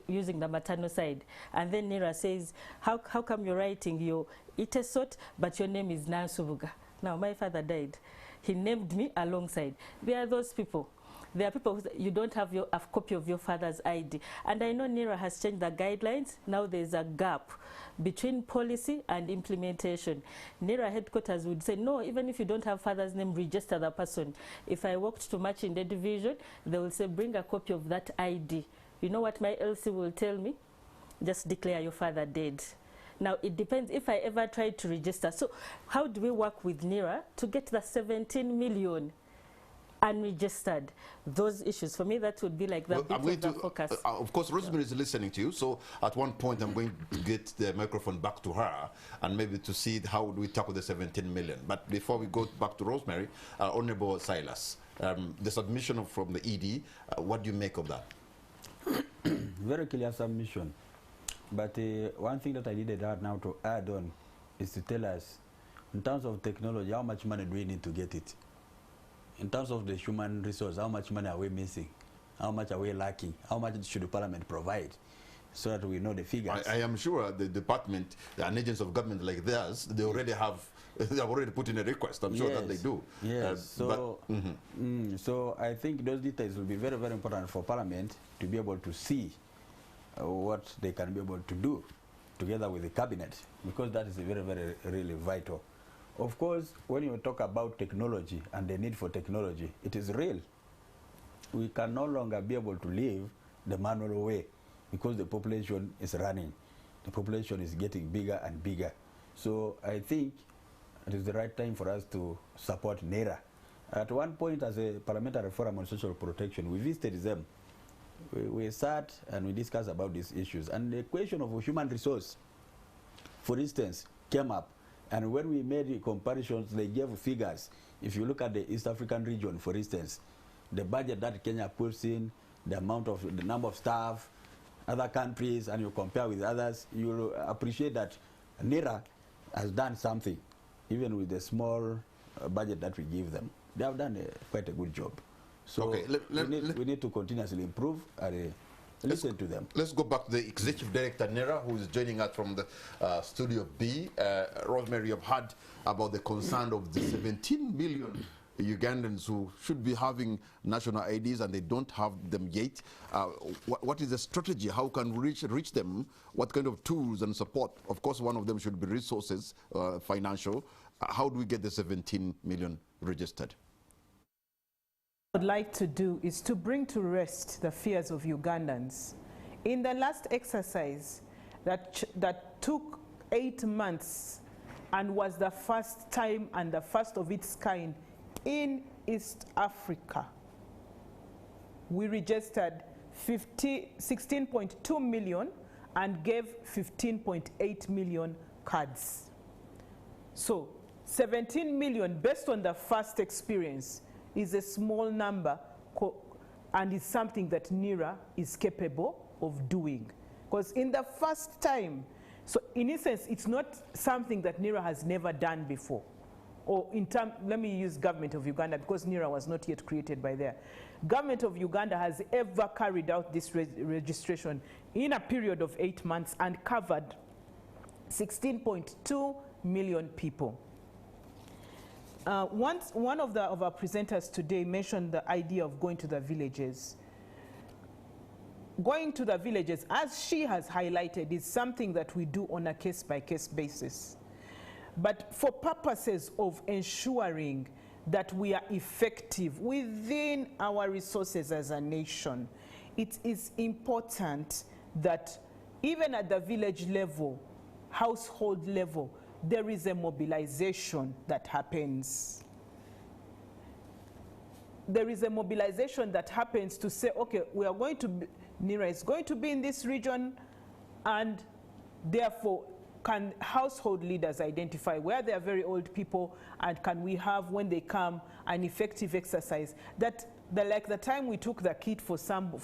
using the maternal side, and then NIRA says, how come you're writing your Itesot but your name is Nansubuga? Now my father died, he named me alongside. There are those people. There are people who say, you don't have a copy of your father's ID. And I know NIRA has changed the guidelines. Now there's a gap between policy and implementation. NIRA headquarters would say, no, even if you don't have father's name, register the person. If I walked to match in the division, they will say, bring a copy of that ID. You know what my LC will tell me? Just declare your father dead. Now, it depends if I ever tried to register. So how do we work with NIRA to get the 17 million unregistered? Those issues, for me, that would be like the bit of the focus. Of course, Rosemary is listening to you. So at one point, I'm going to get the microphone back to her and maybe to see how do we tackle the 17 million. But before we go back to Rosemary, Honorable Silas, the submission from the ED, what do you make of that? Very clear submission. But one thing that I needed now to add on is to tell us, in terms of technology, how much money do we need to get it? In terms of the human resource, how much money are we missing? How much are we lacking? How much should the Parliament provide? So that we know the figures. I am sure the department, an agents of government like theirs, they already have, they have already put in a request. I'm sure that they do. Yes. So I think those details will be very, very important for Parliament to be able to see what they can be able to do together with the cabinet, because that is very, very, really vital. Of course, when you talk about technology and the need for technology, it is real. We can no longer be able to live the manual way because the population is running. The population is getting bigger and bigger. So I think it is the right time for us to support NIRA. At one point, as a Parliamentary Forum on Social Protection, we visited them. We sat and we discussed about these issues. And the question of human resource, for instance, came up. And when we made the comparisons, they gave figures. If you look at the East African region, for instance, the budget that Kenya puts in, the number of staff, other countries, and you compare with others, you'll appreciate that NIRA has done something, even with the small budget that we give them. They have done quite a good job. So we need to continuously improve and listen to them. Let's go back to the Executive Director, NIRA, who is joining us from the Studio B. Rosemary, you've heard about the concern of the 17 million Ugandans who should be having national IDs and they don't have them yet. What is the strategy? How can we reach them? What kind of tools and support? Of course, one of them should be resources, financial. How do we get the 17 million registered? What I'd like to do is to bring to rest the fears of Ugandans. In the last exercise that took 8 months and was the first time and the first of its kind in East Africa, we registered 16.2 million and gave 15.8 million cards. So 17 million, based on the first experience, is a small number and is something that NIRA is capable of doing. Because in the first time, so in essence, it's not something that NIRA has never done before. Or let me use Government of Uganda, because NIRA was not yet created by there. Government of Uganda has ever carried out this registration in a period of 8 months and covered 16.2 million people. One of our presenters today mentioned the idea of going to the villages. Going to the villages, as she has highlighted, is something that we do on a case-by-case basis. But for purposes of ensuring that we are effective within our resources as a nation, it is important that even at the village level, household level, there is a mobilization that happens. There is a mobilization that happens to say, okay, we are going to be, NIRA is going to be in this region, and therefore can household leaders identify where there are very old people, and can we have, when they come, an effective exercise that like the time we took the kit for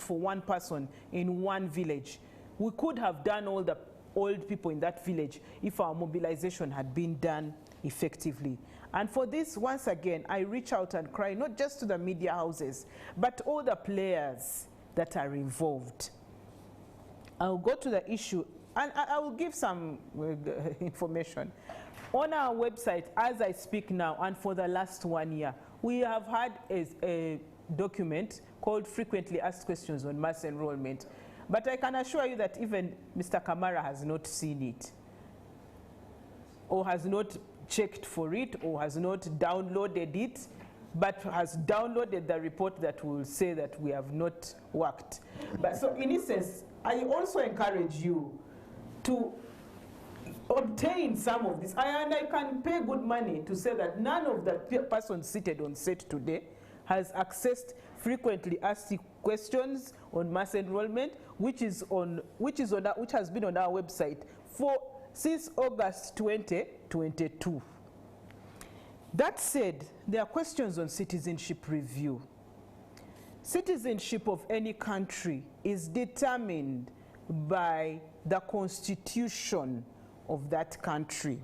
one person in one village, we could have done all the old people in that village if our mobilization had been done effectively. And for this, once again, I reach out and cry not just to the media houses, but all the players that are involved. I'll go to the issue, and I will give some information. On our website, as I speak now, and for the last 1 year, we have had a document called Frequently Asked Questions on Mass Enrollment. But I can assure you that even Mr. Kamara has not seen it, or has not checked for it, or has not downloaded it, but has downloaded the report that will say that we have not worked. But so in essence, I also encourage you to obtain some of this. And I can pay good money to say that none of the persons seated on set today has accessed frequently asked questions on mass enrollment, which has been on our website since August 2022. That said, there are questions on citizenship review. Citizenship of any country is determined by the constitution of that country.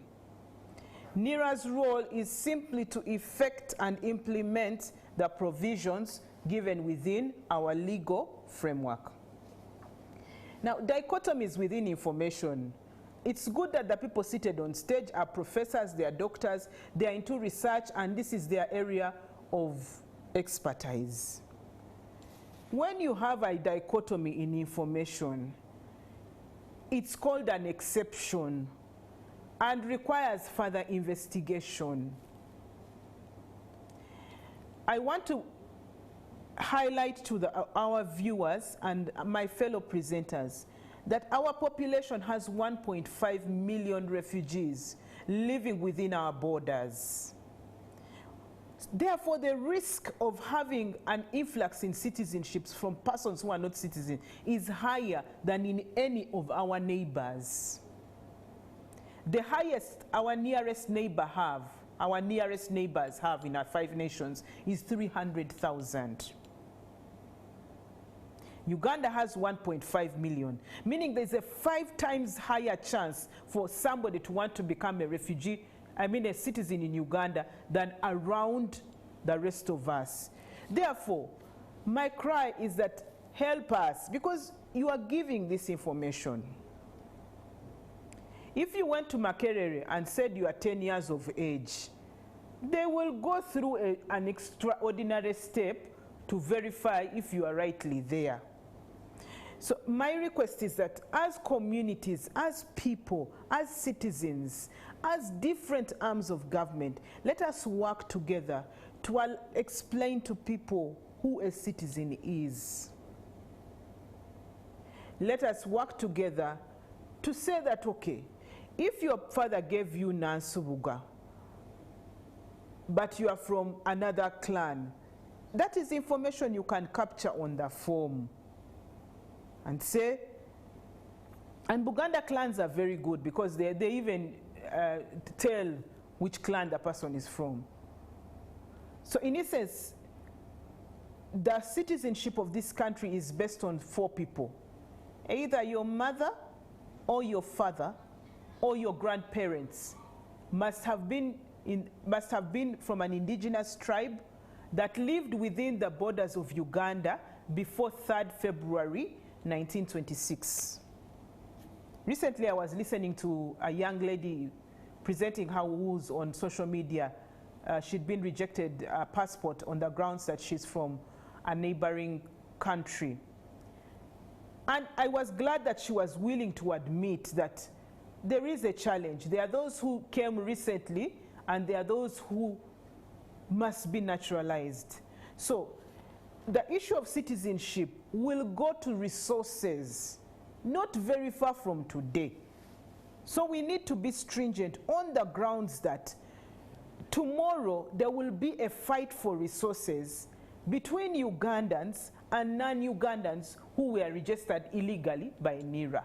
NIRA's role is simply to effect and implement the provisions given within our legal framework. Now, dichotomies within information. It's good that the people seated on stage are professors, they are doctors, they are into research, and this is their area of expertise. When you have a dichotomy in information, it's called an exception and requires further investigation. I want to highlight to our viewers and my fellow presenters that our population has 1.5 million refugees living within our borders. Therefore, the risk of having an influx in citizenships from persons who are not citizens is higher than in any of our neighbors. The highest our nearest neighbors have in our 5 nations is 300,000. Uganda has 1.5 million, meaning there's a 5 times higher chance for somebody to want to become a refugee, a citizen in Uganda, than around the rest of us. Therefore, my cry is that help us, because you are giving this information. If you went to Makerere and said you are 10 years of age, they will go through an extraordinary step to verify if you are rightly there. So my request is that as communities, as people, as citizens, as different arms of government, let us work together to explain to people who a citizen is. Let us work together to say that, okay, if your father gave you Nansubuga, but you are from another clan, that is information you can capture on the form. And say, and Buganda clans are very good because they even tell which clan the person is from. So in essence, the citizenship of this country is based on 4 people. Either your mother or your father or your grandparents must have been from an indigenous tribe that lived within the borders of Uganda before 3rd February 1926. Recently, I was listening to a young lady presenting her woes on social media. She'd been rejected a passport on the grounds that she's from a neighboring country. And I was glad that she was willing to admit that there is a challenge. There are those who came recently, and there are those who must be naturalized. So the issue of citizenship will go to resources not very far from today. So we need to be stringent on the grounds that tomorrow there will be a fight for resources between Ugandans and non-Ugandans who were registered illegally by NIRA.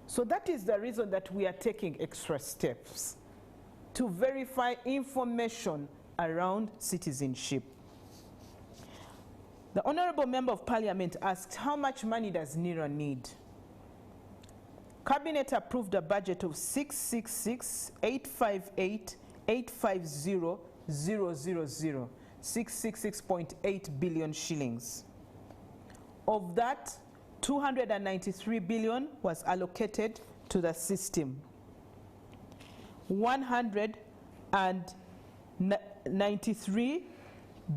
So that is the reason that we are taking extra steps to verify information around citizenship. The Honorable Member of Parliament asked, how much money does NIRA need? Cabinet approved a budget of 666,858,850,000, 666.8 billion shillings. Of that, 293 billion was allocated to the system. 193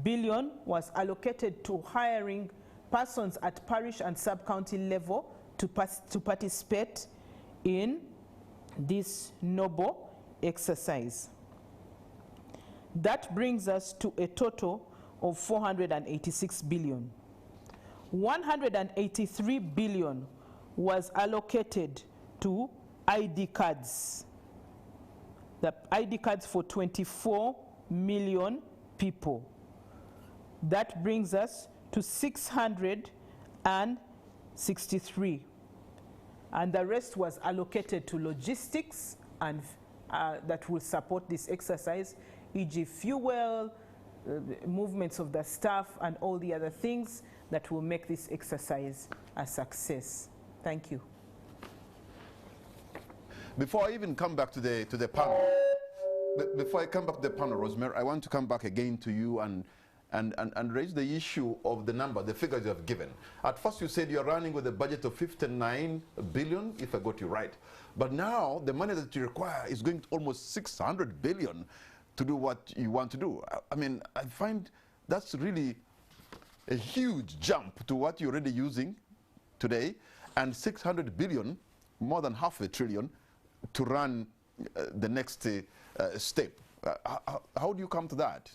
billion was allocated to hiring persons at parish and sub-county level to participate in this noble exercise. That brings us to a total of 486 billion. 183 billion was allocated to ID cards. The ID cards for 24 million people. That brings us to 663. And the rest was allocated to logistics and that will support this exercise, e.g. fuel, movements of the staff, and all the other things that will make this exercise a success. Thank you. Before I even come back to the panel, before I come back to the panel, Rosemary, I want to come back again to you and raise the issue of the number, the figures you have given. At first you said you're running with a budget of 59 billion, if I got you right. But now the money that you require is going to almost 600 billion to do what you want to do. I mean, I find that's really a huge jump to what you're already using today, and 600 billion, more than half a trillion, to run the next step. How do you come to that?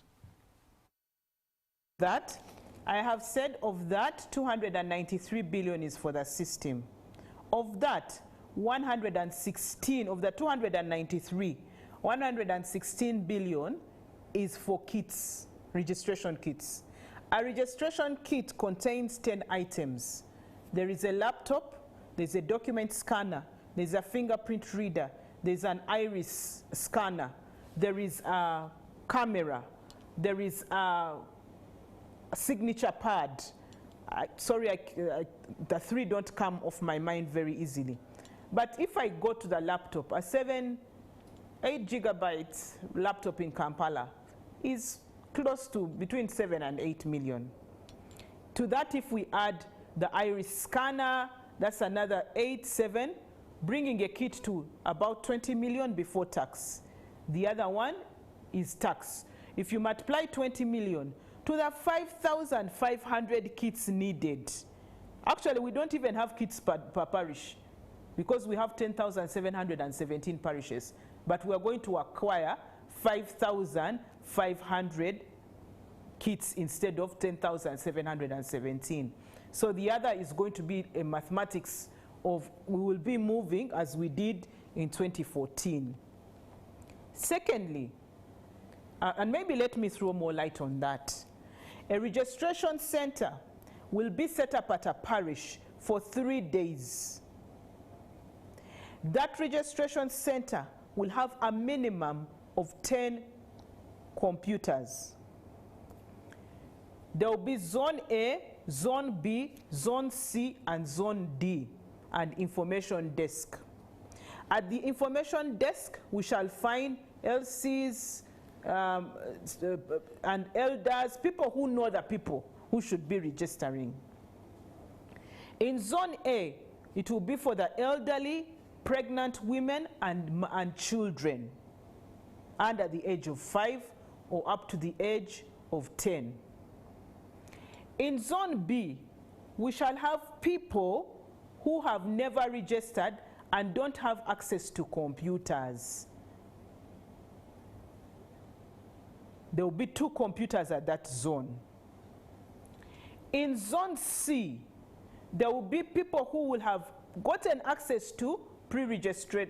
That, I have said of that, 293 billion is for the system. Of that, 116, of the 293, 116 billion is for kits, registration kits. A registration kit contains 10 items. There is a laptop, there's a document scanner, there's a fingerprint reader, there's an iris scanner, there is a camera, there is a signature pad. Sorry, the three don't come off my mind very easily. But if I go to the laptop, a 8 gigabyte laptop in Kampala is close to between 7 and 8 million. To that, if we add the iris scanner, that's another 7, bringing a kit to about 20 million before tax. The other one is tax. If you multiply 20 million to the 5,500 kits needed, actually we don't even have kits per parish because we have 10,717 parishes, but we are going to acquire 5,500 kits instead of 10,717. So the other is going to be a mathematics of, we will be moving as we did in 2014. Secondly, and maybe let me throw more light on that, a registration center will be set up at a parish for 3 days. That registration center will have a minimum of 10 computers. There will be Zone A, Zone B, Zone C, and Zone D, and information desk. At the information desk, we shall find LCs and elders, people who know the people who should be registering. In Zone A, it will be for the elderly pregnant women and children under the age of 5 or up to the age of 10. In Zone B, we shall have people who have never registered and don't have access to computers. There will be 2 computers at that zone. In Zone C, there will be people who will have gotten access to pre-register.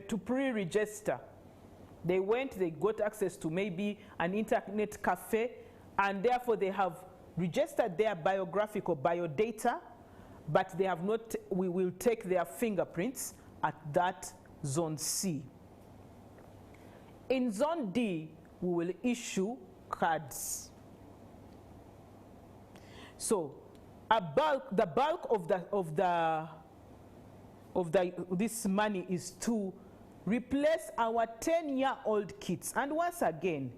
They got access to maybe an internet cafe, and therefore they have registered their biographical biodata, but they have not, we will take their fingerprints at that Zone C. In Zone D, we will issue cards. So the bulk of this money is to replace our 10-year-old kids. And once again,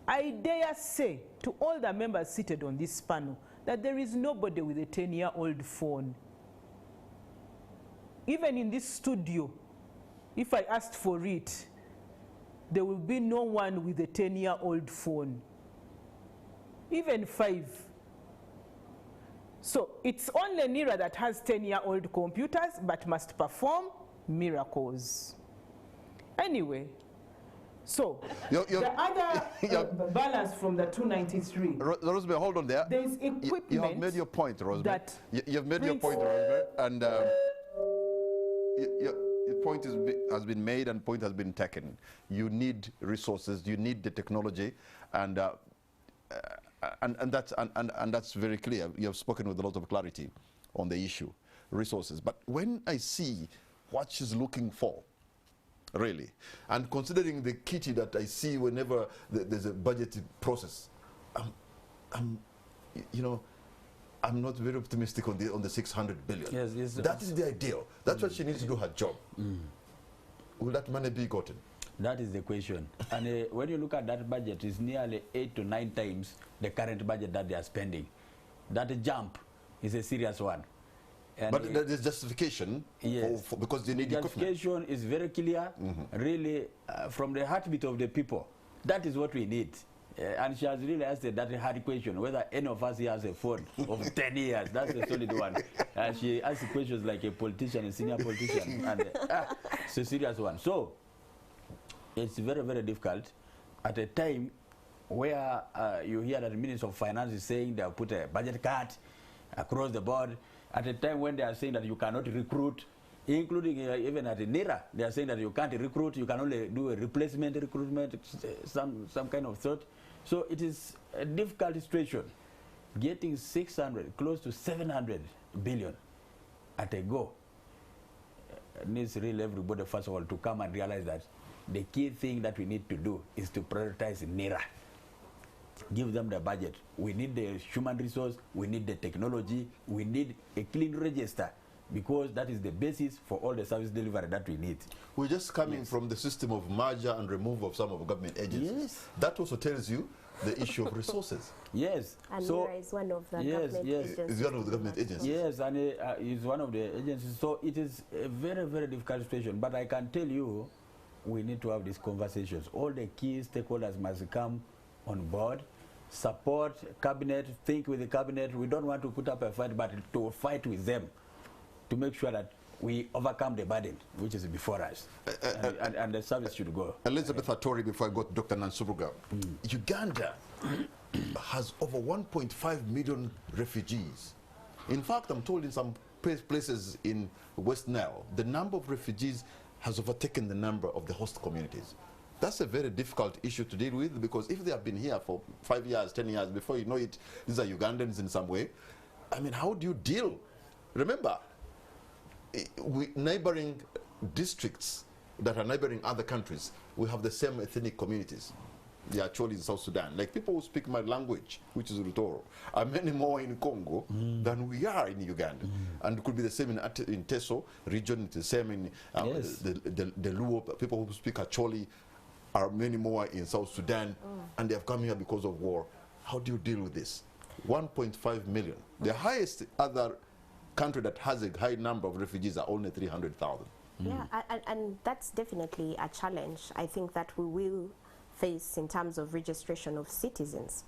I dare say to all the members seated on this panel that there is nobody with a 10-year-old phone. Even in this studio, if I asked for it, there will be no one with a 10-year-old phone. Even 5. So it's only NIRA that has 10-year-old computers but must perform miracles. Anyway, so the other balance from the 293. Rosemary, hold on there. There is equipment. You have made your point, Rosemary. You've made your point, Rosemary, and your point has been made and point has been taken. You need resources. You need the technology, and that's very clear. You have spoken with a lot of clarity on the issue, resources. But when I see what she's looking for, really, and considering the kitty that I see whenever there's a budget process, I'm not very optimistic on the 600 billion. Yes, that is the ideal. That's what she needs to do her job. Will that money be gotten? That is the question. And when you look at that budget, it's nearly 8 to 9 times the current budget that they are spending. That jump is a serious one. And but there's justification, yes, because they need the equipment. justification is very clear, really, from the heartbeat of the people. That is what we need. And she has really asked that hard question, whether any of us here has a phone of 10 years. That's a solid one. She asks questions like a politician, a senior politician, and it's a serious one. So it's very, very difficult at a time where you hear that the Minister of Finance is saying they'll put a budget cut across the board, at a time when they are saying that you cannot recruit, including even at the NIRA, they are saying that you can't recruit, you can only do a replacement recruitment, some kind of thought. So it is a difficult situation. Getting 600, close to 700 billion at a go needs really everybody, first of all, to come and realize that the key thing that we need to do is to prioritize NIRA. Give them the budget. We need the human resource, we need the technology, we need a clean register, because that is the basis for all the service delivery that we need. We're just coming from the system of merger and removal of some of government agencies. Yes. That also tells you the issue of resources. Yes. And so NIRA is one of the government agencies. It's one of the government agencies. Yes, and it's one of the agencies. So it is a very, very difficult situation. But I can tell you, we need to have these conversations. All the key stakeholders must come on board, support cabinet, think with the cabinet. We don't want to put up a fight, but to fight with them to make sure that we overcome the burden which is before us, and the service should go. Elizabeth Atori, before I go to Dr. Nansubuga, Uganda has over 1.5 million refugees. In fact, I'm told in some places in West Nile, the number of refugees has overtaken the number of the host communities. That's a very difficult issue to deal with, because if they have been here for 5 years, 10 years, before you know it, these are Ugandans in some way. I mean, how do you deal? Remember, neighboring districts that are neighboring other countries, we have the same ethnic communities. They are actually in South Sudan. Like people who speak my language, which is Rutoro, are many more in Congo than we are in Uganda. And it could be the same in Teso region, it's the same in Yes. the Luo, people who speak Acholi are many more in South Sudan, and they have come here because of war. How do you deal with this? 1.5 million. The highest other country that has a high number of refugees are only 300,000. Yeah, and that's definitely a challenge, I think, that we will face in terms of registration of citizens.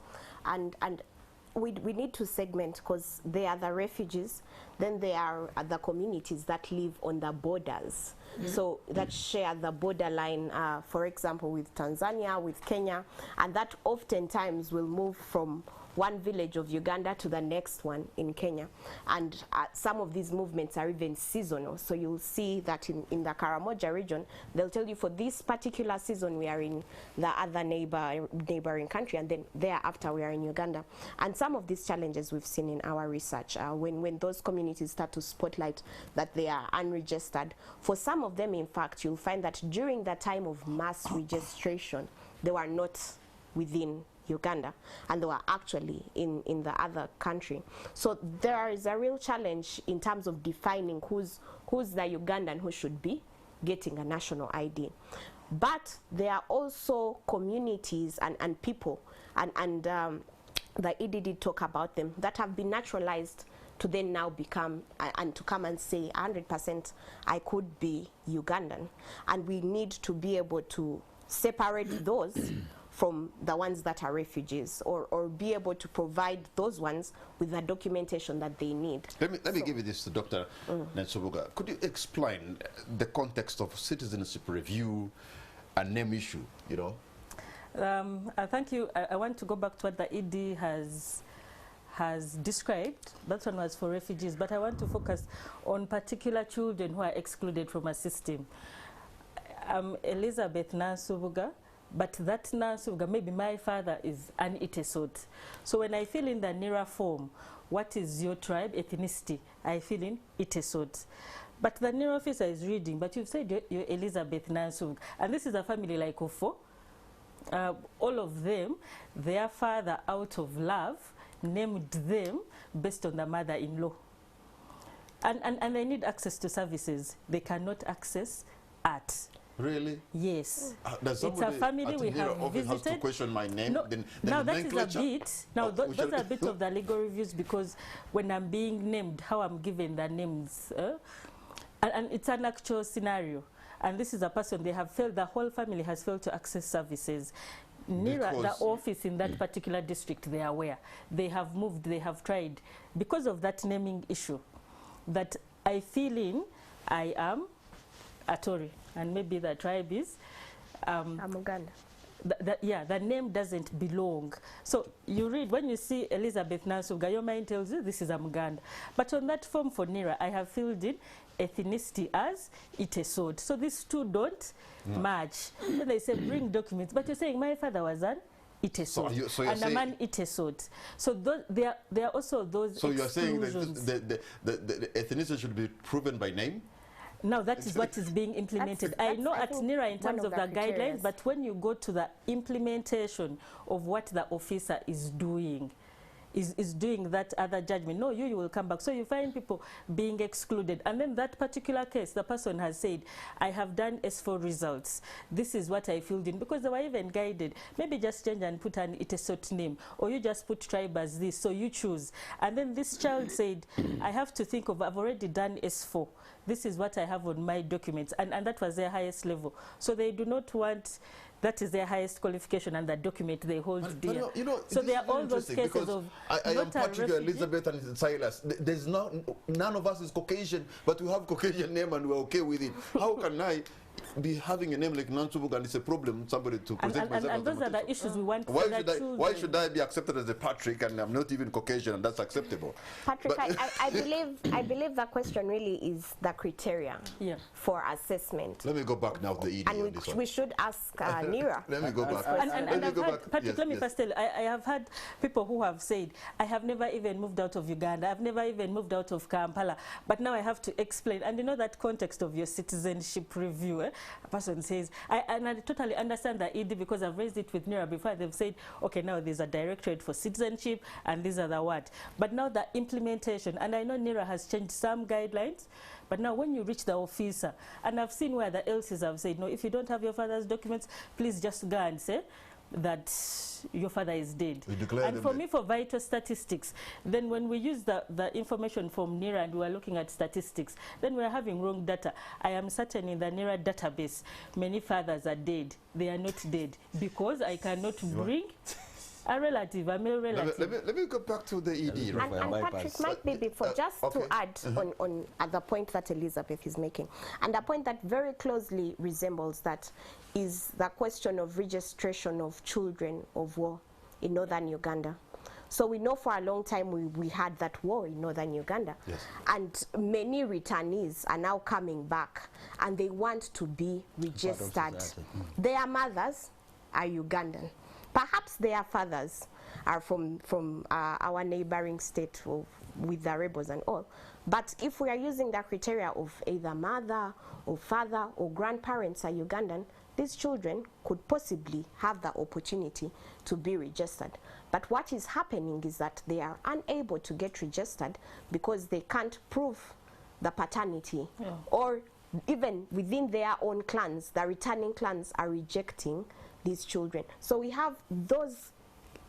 And we need to segment, because there are the refugees, then there are the communities that live on the borders, so that share the borderline, for example, with Tanzania, with Kenya, and that oftentimes will move from one village of Uganda to the next one in Kenya. And some of these movements are even seasonal. So you'll see that in the Karamoja region, they'll tell you for this particular season we are in the other neighboring country, and then thereafter we are in Uganda. And some of these challenges we've seen in our research, when those communities start to spotlight that they are unregistered. For some of them, in fact, you'll find that during the time of mass registration, they were not within Uganda, and they were actually in the other country. So there is a real challenge in terms of defining who's the Ugandan who should be getting a national ID. But there are also communities and people, and the ED did talk about them, that have been naturalized to then now become, and to come and say 100% I could be Ugandan. And we need to be able to separate those from the ones that are refugees, or be able to provide those ones with the documentation that they need. Let me give you this to Dr. Nsubuga. Could you explain the context of citizenship review and name issue, you know? Thank you. I want to go back to what the ED has described. That one was for refugees, but I want to focus on particular children who are excluded from a system. I'm Elizabeth Nsubuga, but that Nsubuga, maybe my father is an Itesot. So when I fill in the NIRA form, what is your tribe, ethnicity, I fill in Itesot. But the NIRA officer is reading, but you've said you're Elizabeth Nsubuga, and this is a family like Ofo. All of them, their father, out of love, named them based on the mother-in-law. And they need access to services. They cannot access art. Really? Yes. It's a family we have visited. Has to question my name. No, then now that is a bit. Now those are a bit of the legal reviews, because when I'm being named, how I'm given the names, and it's an actual scenario. And this is a person, they have failed, the whole family has failed to access services. NIRA, the office in that particular district, they are aware. They have moved, they have tried. Because of that naming issue, that I feel in, I am a Tory, and maybe the tribe is Uganda. Yeah, the name doesn't belong. So you read, when you see Elizabeth Nsubuga, your mind tells you this is Muganda. But on that form for NIRA, I have filled in ethnicity as Itesot. So these two don't match. Then they say bring documents, but you're saying my father was an Itesot, so and a man Itesot. So there are also those. So you're saying that the ethnicity should be proven by name? Now that is what is being implemented. I know at NIRA in terms of the guidelines, but when you go to the implementation of what the officer is doing, is doing that other judgment, no, you will come back. So you find people being excluded. And then that particular case, the person has said, I have done S4 results. This is what I filled in. Because they were even guided. Maybe just change and put an Itesot name. Or you just put tribe as this. So you choose. And then this child said, I have to think of, I've already done S4. This is what I have on my documents. And that was their highest level. So they do not want, that is their highest qualification, and the document they hold dear. You know, so there are all those cases of I am Patrick, Elizabeth, and Silas. There's none of us is Caucasian, but we have Caucasian name and we're okay with it. How can I be having a name like Nsubuga and it's a problem somebody to present myself and those are the issues we want for the children. Why should I be accepted as a Patrick and I'm not even Caucasian and that's acceptable? Patrick, I believe the question really is the criteria for assessment. Let me go back now to the ED. And we should ask NIRA. Let me go back. Patrick, let me first tell you, I have had people who have said, I have never even moved out of Uganda, I've never even moved out of Kampala, but now I have to explain. And you know that context of your citizenship review, a person says, and I totally understand the ED because I've raised it with NIRA before. They've said, okay, now there's a directorate for citizenship and these are the what. But now the implementation, and I know NIRA has changed some guidelines, but now when you reach the officer, and I've seen where the LCs have said, no, if you don't have your father's documents, please just go and say, that your father is dead. We declare And them for dead. me, for vital statistics, then when we use the information from NIRA and we are looking at statistics, then we are having wrong data. I am certain in the NIRA database, many fathers are dead. They are not dead because I cannot bring a relative, a male relative. Let me go back to the ED. Right? And Patrick, might be before, just to add on the point that Elizabeth is making, and a point that very closely resembles that is the question of registration of children of war in northern Uganda. So we know for a long time we had that war in northern Uganda. Yes. And many returnees are now coming back and they want to be registered. Their mothers are Ugandan. Perhaps their fathers are from our neighboring state with the rebels and all. But if we are using the criteria of either mother or father or grandparents are Ugandan, these children could possibly have the opportunity to be registered. But what is happening is that they are unable to get registered because they can't prove the paternity. Or even within their own clans, the returning clans are rejecting these children. So we have those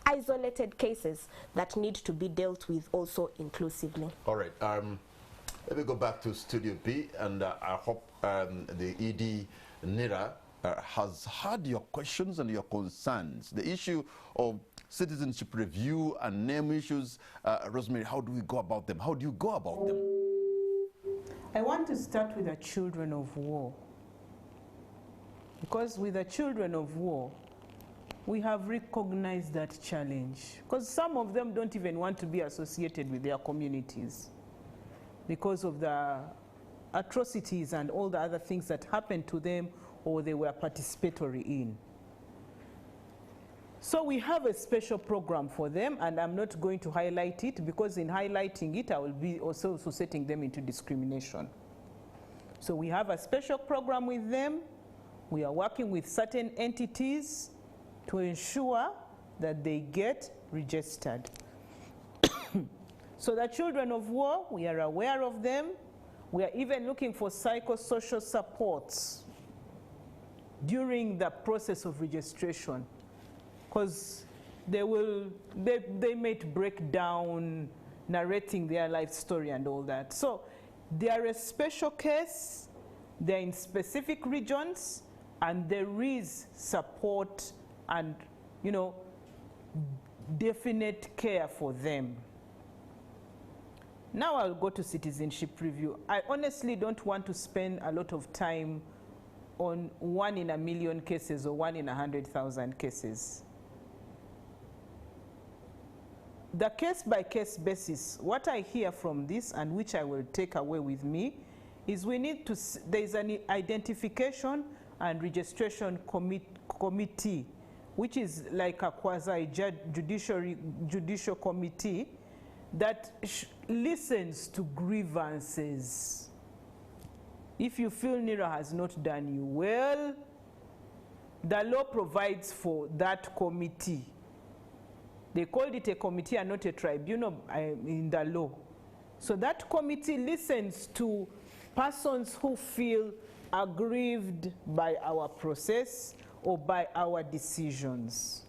isolated cases that need to be dealt with also inclusively. All right. Let me go back to Studio B, and I hope the ED NIRA has heard your questions and your concerns. The issue of citizenship review and name issues, Rosemary, how do we go about them? How do you go about them? I want to start with the children of war. Because with the children of war, we have recognized that challenge. Because some of them don't even want to be associated with their communities because of the atrocities and all the other things that happened to them or they were participatory in. So we have a special program for them, and I'm not going to highlight it because in highlighting it, I will be also setting them into discrimination. So we have a special program with them. We are working with certain entities to ensure that they get registered. So the children of war, we are aware of them. We are even looking for psychosocial supports during the process of registration, because they might break down narrating their life story and all that. So they are a special case, they're in specific regions, and there is support and, you know, definite care for them. Now I'll go to citizenship review. I honestly don't want to spend a lot of time on 1 in a million cases or 1 in 100,000 cases. The case-by-case basis, what I hear from this and which I will take away with me is we need to, there is an identification and registration committee, which is like a quasi-judicial committee that listens to grievances. If you feel NIRA has not done you well, the law provides for that committee. They called it a committee and not a tribunal in the law. So that committee listens to persons who feel aggrieved by our process or by our decisions.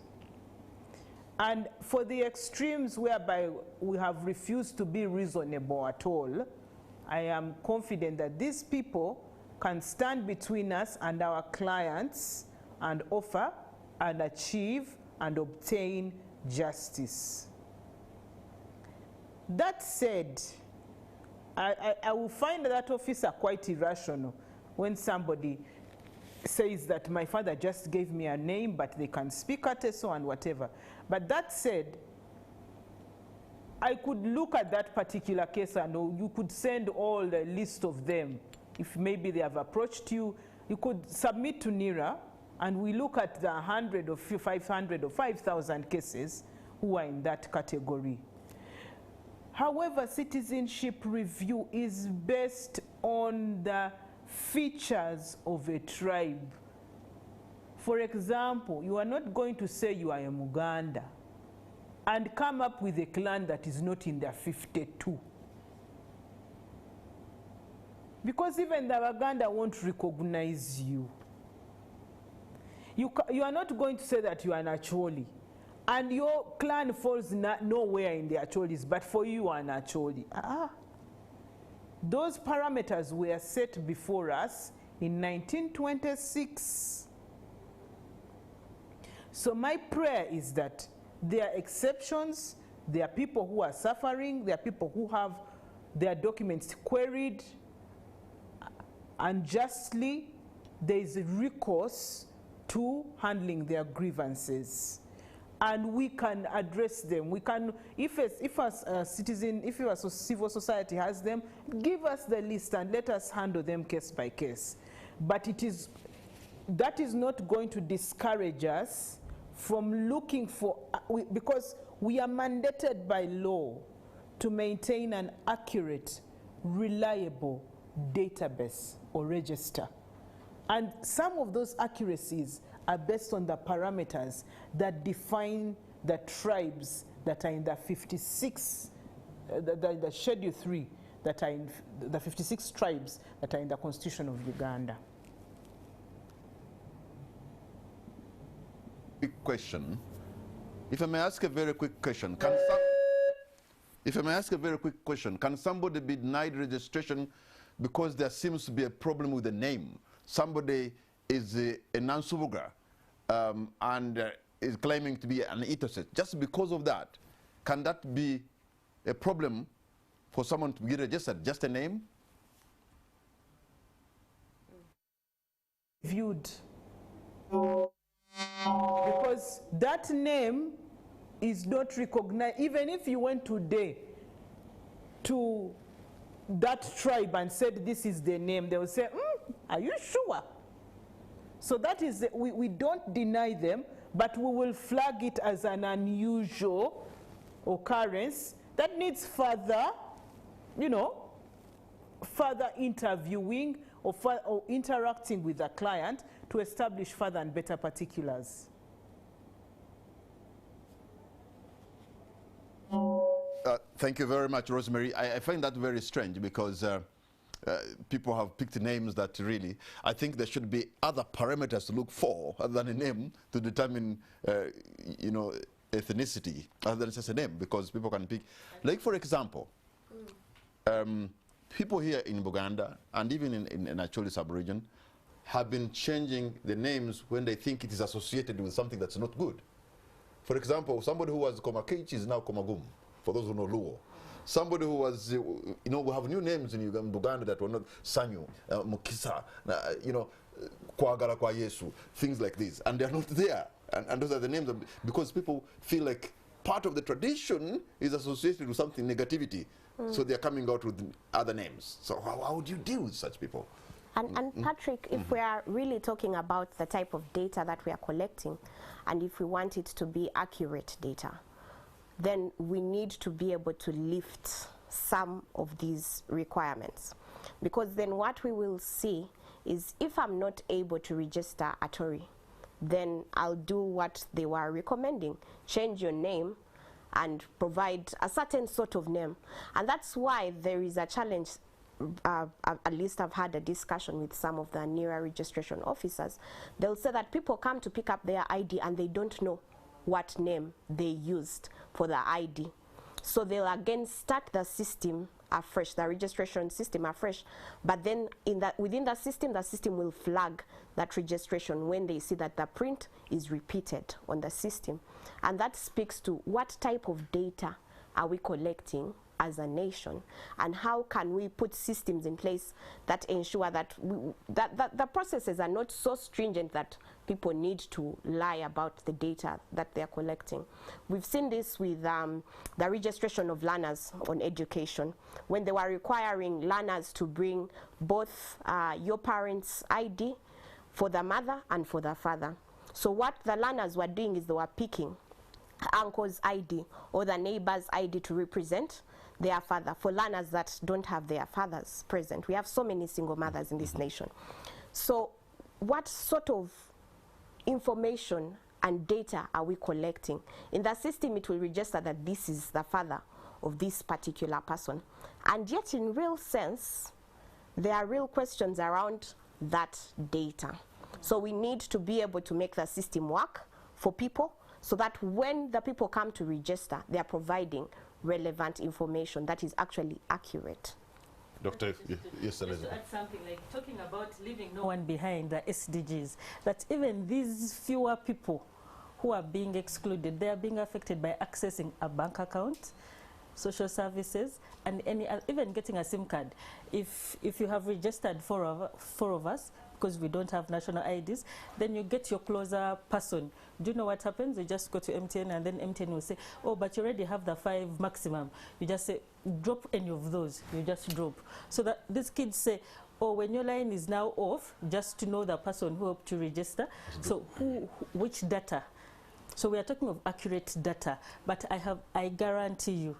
And for the extremes whereby we have refused to be reasonable at all, I am confident that these people can stand between us and our clients and offer and achieve and obtain justice. That said, I will find that officer quite irrational when somebody says that my father just gave me a name, but they can speak at so and whatever. But that said, I could look at that particular case and you could send all the list of them. If maybe they have approached you, you could submit to NIRA and we look at the 100 or 500 or 5,000 cases who are in that category. However, citizenship review is based on the features of a tribe. For example, you are not going to say you are a Muganda and come up with a clan that is not in their 52. Because even the Waganda won't recognize you. You are not going to say that you are an Acholi, and your clan falls nowhere in the Acholis, but for you are an Acholi. Those parameters were set before us in 1926. So my prayer is that there are exceptions, there are people who are suffering, there are people who have their documents queried unjustly. There is a recourse to handling their grievances, and we can address them. We can, if a citizen, if a civil society has them, give us the list and let us handle them case by case. But that is not going to discourage us from looking for, because we are mandated by law to maintain an accurate, reliable database or register. And some of those accuracies are based on the parameters that define the tribes that are in the 56, the Schedule 3, that are in the 56 tribes that are in the Constitution of Uganda. Quick question. If I may ask a very quick question, can somebody be denied registration because there seems to be a problem with the name? Somebody is a Nansubuga and is claiming to be an Itoset. Just because of that, can that be a problem for someone to be registered? Just a name? Viewed. Because that name is not recognized. Even if you went today to that tribe and said this is the name, they will say, are you sure? So that is, we don't deny them, but we will flag it as an unusual occurrence that needs further, further interviewing or interacting with the client to establish further and better particulars. Thank you very much, Rosemary. I find that very strange because people have picked names that really, I think there should be other parameters to look for other than a name to determine, ethnicity, other than just a name, because people can pick. Like, for example, people here in Buganda and even in Acholi sub-region have been changing the names when they think it is associated with something that's not good. For example, somebody who was Komakechi is now Komagum, for those who know Luo. Somebody who was, we have new names in Uganda that were not Sanyu, Mukisa, Kwagala Kwa Yesu, things like this, and they're not there. And those are the names because people feel like part of the tradition is associated with something negativity, so they're coming out with other names. So how would you deal with such people? And Patrick, if we are really talking about the type of data that we are collecting, and if we want it to be accurate data, then we need to be able to lift some of these requirements. Because then what we will see is if I'm not able to register a Tory, then I'll do what they were recommending, change your name and provide a certain sort of name. And that's why there is a challenge. At least I've had a discussion with some of the NERA registration officers. They'll say that people come to pick up their ID and they don't know what name they used for the ID. So they'll again start the system afresh, the registration system afresh. But then within the system will flag that registration when they see that the print is repeated on the system. And that speaks to what type of data are we collecting as a nation, and how can we put systems in place that ensure that that the processes are not so stringent that people need to lie about the data that they're collecting. We've seen this with the registration of learners on education, when they were requiring learners to bring both your parents' ID for the mother and for the father. So what the learners were doing is they were picking uncle's ID or the neighbor's ID to represent their father for learners that don't have their fathers present. We have so many single mothers in this nation. So what sort of information and data are we collecting? In the system, it will register that this is the father of this particular person. And yet, in real sense, there are real questions around that data. So we need to be able to make the system work for people so that when the people come to register, they are providing relevant information that is actually accurate. Doctor, yes, Just to add something, like talking about leaving no one behind, the SDGs, that even these fewer people who are being excluded, they are being affected by accessing a bank account, social services, and even getting a SIM card. If you have registered four of us, because we don't have national IDs, then you get your closer person. Do you know what happens? You just go to MTN, and then MTN will say, oh, but you already have the 5 maximum. You just say, drop any of those. You just drop. So that these kids say, oh, when your line is now off, just to know the person who helped to register. So which data? So we are talking of accurate data, but I guarantee you,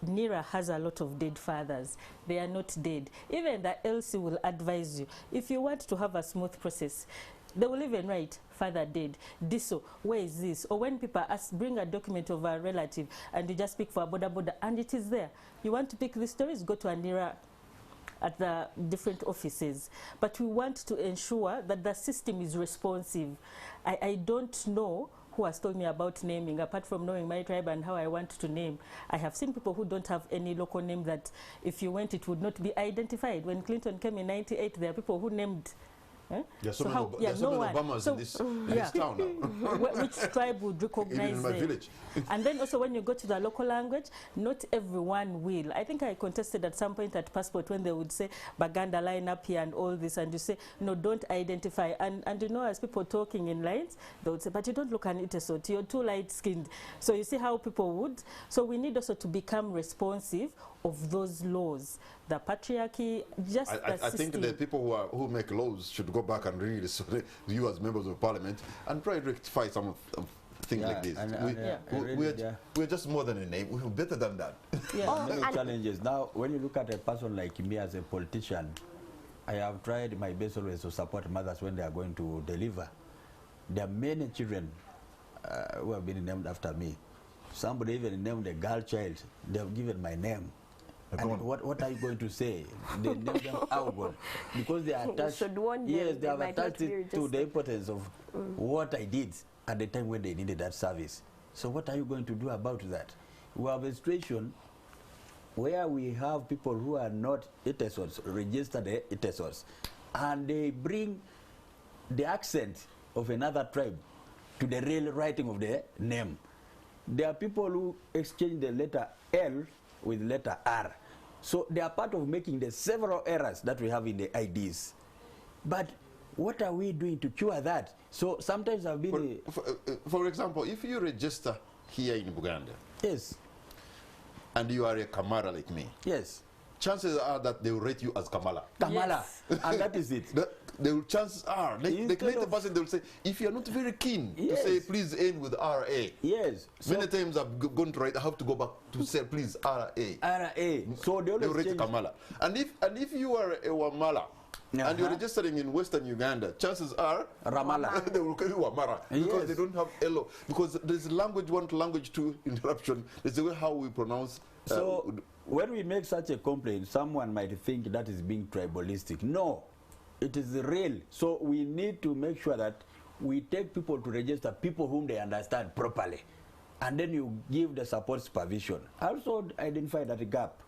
NIRA has a lot of dead fathers. They are not dead. Even the LC will advise you. If you want to have a smooth process, they will even write, father dead, DISO, where is this? Or when people ask, bring a document of a relative, and you just pick for a border, and it is there. You want to pick these stories, go to a NIRA at the different offices. But we want to ensure that the system is responsive. I don't know who has told me about naming, apart from knowing my tribe and how I want to name. I have seen people who don't have any local name that if you went, it would not be identified. When Clinton came in '98, there are people who named. There's so many Obamas in this town now. Which tribe would recognize in my village. And then also when you go to the local language, not everyone will. I think I contested at some point at Passport when they would say Baganda line up here and all this, and you say, no, don't identify. And you know, as people talking in lines, they would say, but you don't look an Itesot, you're too light-skinned. So you see how people would. So we need also to become responsive of those laws. The patriarchy, just I think the people who make laws should go back and read so you as members of parliament and try to rectify some of things like this. We're just more than a name. We're better than that. Many challenges. Now, when you look at a person like me as a politician, I have tried my best always to support mothers when they are going to deliver. There are many children who have been named after me. Somebody even named a girl child. They have given my name. And what are you going to say? They name them Algon because they are attached. Yes, they have attached it to the importance of what I did at the time when they needed that service. So what are you going to do about that? We have a situation where we have people who are not Itesots, registered Itesots, and they bring the accent of another tribe to the real writing of the name. There are people who exchange the letter L with letter R. So they are part of making the several errors that we have in the IDs. But what are we doing to cure that? So sometimes I've been... For example, if you register here in Uganda, yes, and you are a Kamara like me, yes, chances are that they will rate you as Kamala. Kamala, yes. And that is it. Chances are, they create a person, they will say, if you're not very keen to say, please end with RA. Yes. Many times I've gone to write, I have to go back to say, please, RA. RA. So they will rate Kamala. And if you are a Wamala, and you're registering in Western Uganda, chances are Ramala. They will call you Wamara because they don't have Elo. Because there's language 1 to language 2 interruption. There's the way how we pronounce. So when we make such a complaint, someone might think that is being tribalistic. No, it is real. So we need to make sure that we take people to register, people whom they understand properly. And then you give the support supervision. Also identify that gap.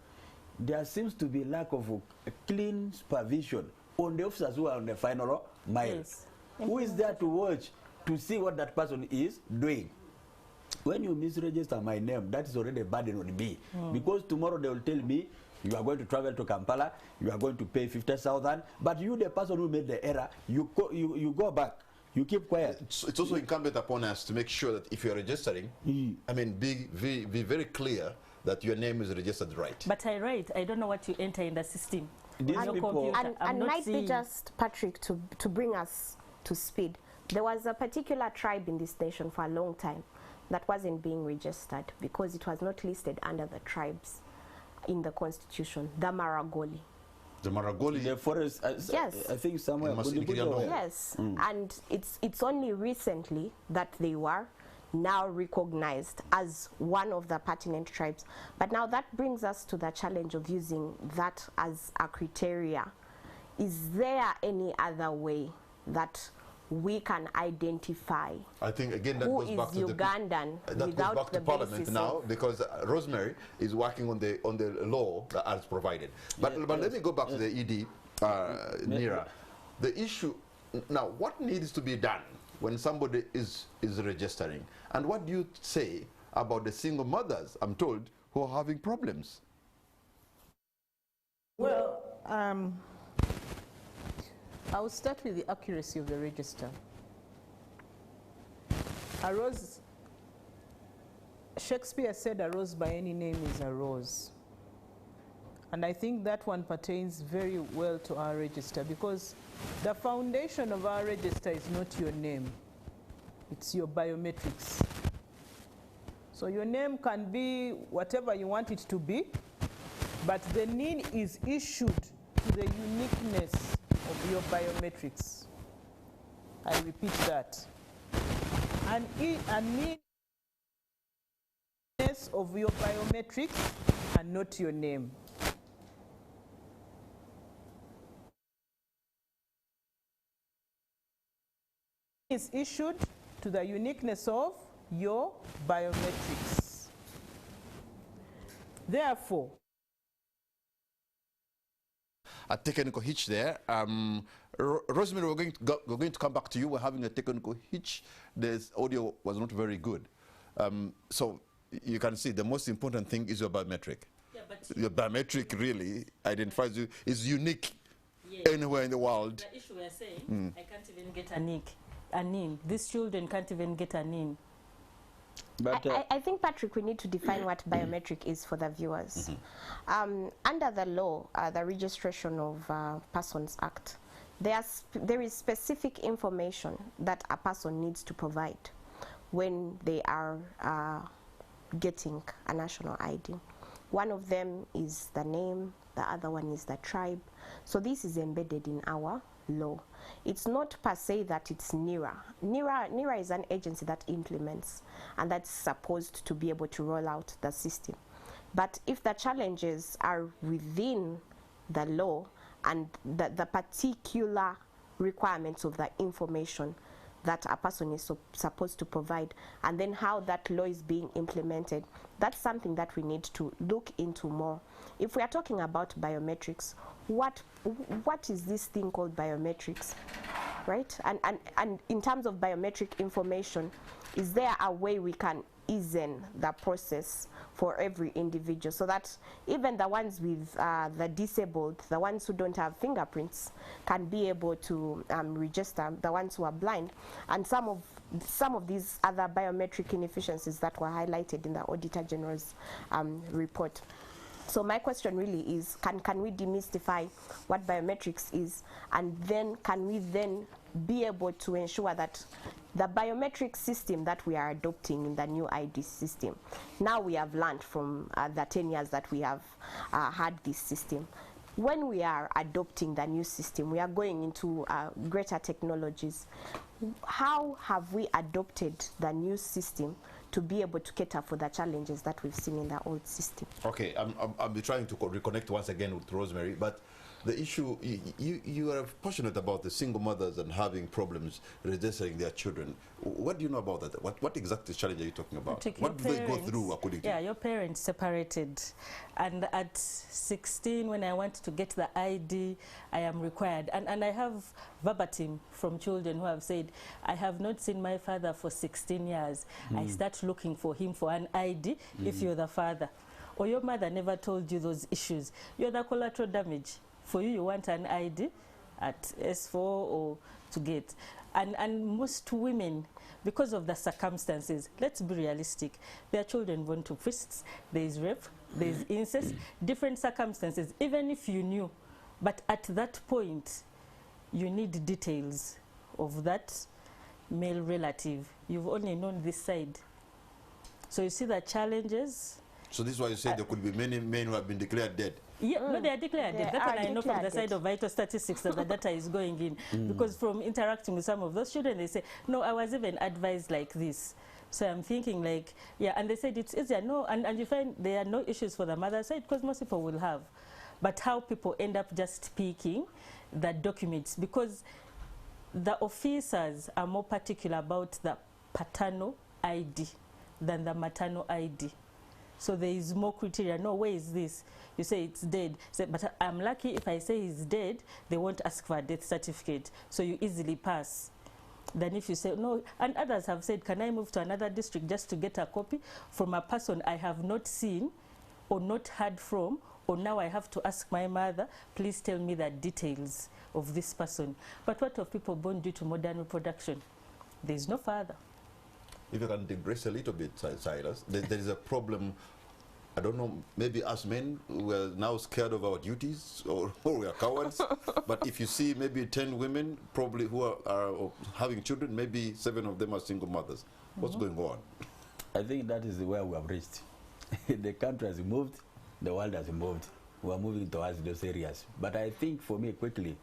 There seems to be lack of a clean supervision on the officers who are on the final mile. Yes. Who is there to watch, to see what that person is doing? When you misregister my name, that is already a burden on me. Because tomorrow they will tell me, you are going to travel to Kampala, you are going to pay 50,000, but you, the person who made the error, you go back. You keep quiet. It's also incumbent upon us to make sure that if you're registering, I mean, be very clear that your name is registered right. But I don't know what you enter in the system. And might be just, Patrick, to bring us to speed. There was a particular tribe in this nation for a long time that wasn't being registered because it was not listed under the tribes in the constitution, the Maragoli. The Maragoli? The forest, yes. I think somewhere. Yes, and it's only recently that they were now recognized as one of the pertinent tribes. But now that brings us to the challenge of using that as a criteria. Is there any other way that we can identify I think again that who goes is back to Ugandan that without goes back the to Parliament basis now, of because Rosemary is working on the law that as provided. But, Yeah, but let me go back to the ED, Nira. The issue now, what needs to be done when somebody is registering, and what do you say about the single mothers, I'm told, who are having problems? Well, I'll start with the accuracy of the register. A rose, Shakespeare said a rose by any name is a rose. And I think that one pertains very well to our register, because the foundation of our register is not your name, it's your biometrics. So your name can be whatever you want it to be, but the NIN is issued to the uniqueness of your biometrics. I repeat that. And NIN of your biometrics and not your name. Is issued to the uniqueness of your biometrics. Therefore, A technical hitch there. Rosemary, we're going to come back to you. We're having a technical hitch. The audio was not very good. So you can see the most important thing is your biometric. Yeah, but Your biometric really identifies you, is unique anywhere in the world. the issue we're saying, I can't even get a NIN. These children can't even get a NIN. But I think, Patrick, we need to define what biometric is for the viewers. Under the law, the Registration of Persons Act, there is specific information that a person needs to provide when they are getting a national ID. One of them is the name, the other one is the tribe. So this is embedded in our law. It's not per se that it's NIRA. NIRA is an agency that implements, and that's supposed to be able to roll out the system. But if the challenges are within the law and the particular requirements of the information that a person is supposed to provide, and then how that law is being implemented, that's something that we need to look into more. If we are talking about biometrics, what is this thing called biometrics, right? And in terms of biometric information, is there a way we can ease in the process for every individual, so that even the ones with the disabled, the ones who don't have fingerprints, can be able to register, the ones who are blind, and some of these other biometric inefficiencies that were highlighted in the Auditor General's report. So my question really is, can we demystify what biometrics is, and then can we then be able to ensure that the biometric system that we are adopting in the new ID system, now we have learned from the 10 years that we have had this system. When we are adopting the new system, we are going into greater technologies. How have we adopted the new system to be able to cater for the challenges that we've seen in the old system? Okay, I'll be trying to reconnect once again with Rosemary, but the issue, you are passionate about the single mothers and having problems registering their children. What do you know about that? What exact challenge are you talking about? What do they go through according to you? Yeah, your parents separated. And at 16, when I want to get the ID, I am required. And I have verbatim from children who have said, I have not seen my father for 16 years. I start looking for him for an ID if you're the father. Or your mother never told you those issues. You're the collateral damage. For you, you want an ID at S4 or to get. And most women, because of the circumstances, let's be realistic, their children born to priests, there is rape, there is incest, different circumstances, even if you knew. But at that point, you need details of that male relative. You've only known this side. So you see the challenges. So this is why you say there could be many men who have been declared dead. Yeah, no, they are declared dead. That one I know from the side of vital statistics that the data is going in. Because from interacting with some of those children, they say, no, I was even advised like this. So I'm thinking like, yeah, and they said it's easier. No, and you find there are no issues for the mother side because most people will have. But how people end up just picking the documents, because the officers are more particular about the paternal ID than the maternal ID. So there is more criteria. No, where is this? You say it's dead. Say, but I'm lucky if I say he's dead, they won't ask for a death certificate. So you easily pass. Then if you say, no, and others have said, can I move to another district just to get a copy from a person I have not seen or not heard from, or now I have to ask my mother, please tell me the details of this person. But what of people born due to modern reproduction? There is no father. If you can digress a little bit, Silas, there is a problem. I don't know, maybe us men, we're now scared of our duties, or we are cowards. But if you see maybe 10 women probably who are having children, maybe 7 of them are single mothers. What's going on? I think that is where we have reached. The country has moved, the world has moved. We are moving towards those areas. But I think for me, quickly,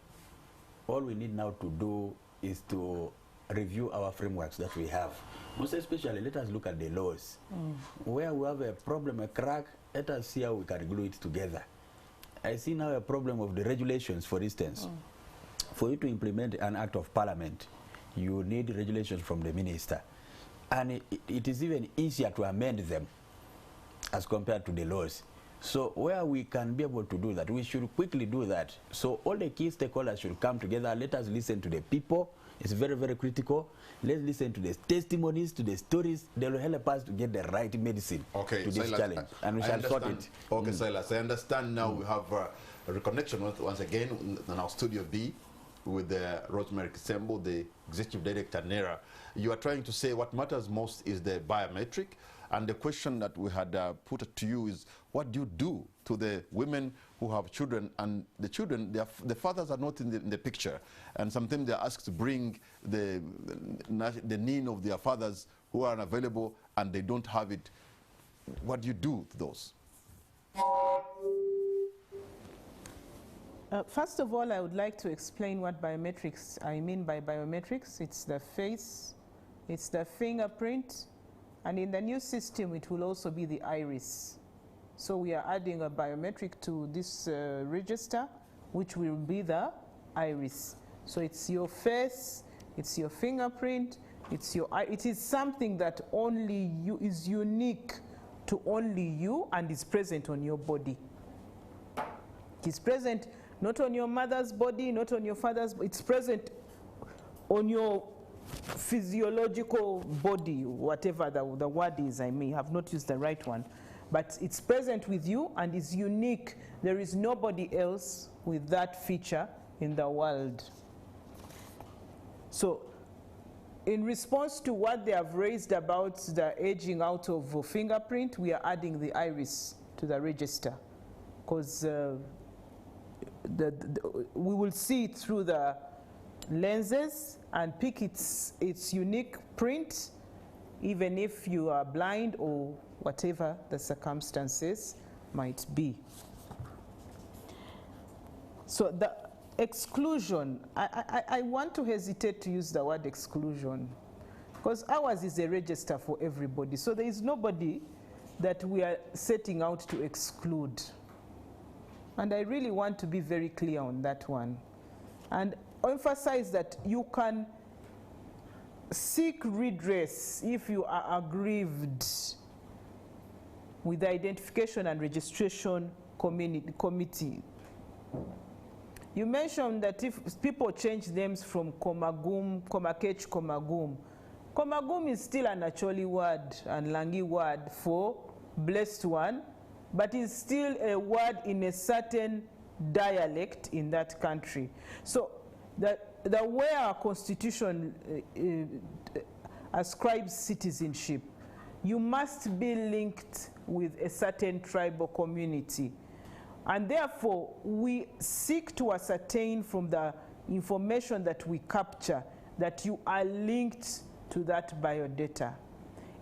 all we need now to do is to review our frameworks that we have. Most especially, let us look at the laws. Where we have a problem, a crack, let us see how we can glue it together. I see now a problem of the regulations, for instance. For you to implement an act of parliament, you need regulations from the minister. And it is even easier to amend them as compared to the laws. So where we can be able to do that, we should quickly do that. So all the key stakeholders should come together. Let us listen to the people. It's very, very critical. Let's listen to the testimonies, to the stories. They will help us to get the right medicine to this challenge. And we shall sort it. Okay, Silas, I understand now we have a reconnection once again in our Studio B with Rosemary Kisembo, the Executive Director, NERA. You are trying to say what matters most is the biometric. And the question that we had put to you is, what do you do to the women who have children, and the children, the fathers are not in the picture, and sometimes they're asked to bring the name of their fathers who are unavailable and they don't have it. What do you do to those? First of all, I would like to explain what biometrics, I mean by biometrics. It's the face, it's the fingerprint, and in the new system, it will also be the iris. So we are adding a biometric to this register, which will be the iris. So it's your face, it's your fingerprint, it is something that only you, is unique to only you, and is present on your body. It is present not on your mother's body, not on your father's body. It's present on your physiological body, whatever the word is. I may have not used the right one. But it's present with you and is unique. There is nobody else with that feature in the world. So in response to what they have raised about the aging out of fingerprint, we are adding the iris to the register, because we will see it through the lenses and pick its unique print, even if you are blind or whatever the circumstances might be. So the exclusion, I want to hesitate to use the word exclusion, because ours is a register for everybody. So there is nobody that we are setting out to exclude. And I really want to be very clear on that one. And emphasize that you can seek redress if you are aggrieved with the Identification and Registration Committee. You mentioned that if people change names from Komagum, Komakech, Komagum, Komagum is still an Acholi word and Langi word for blessed one, but is still a word in a certain dialect in that country. So the way our constitution ascribes citizenship, you must be linked with a certain tribal community. And therefore, we seek to ascertain from the information that we capture that you are linked to that biodata.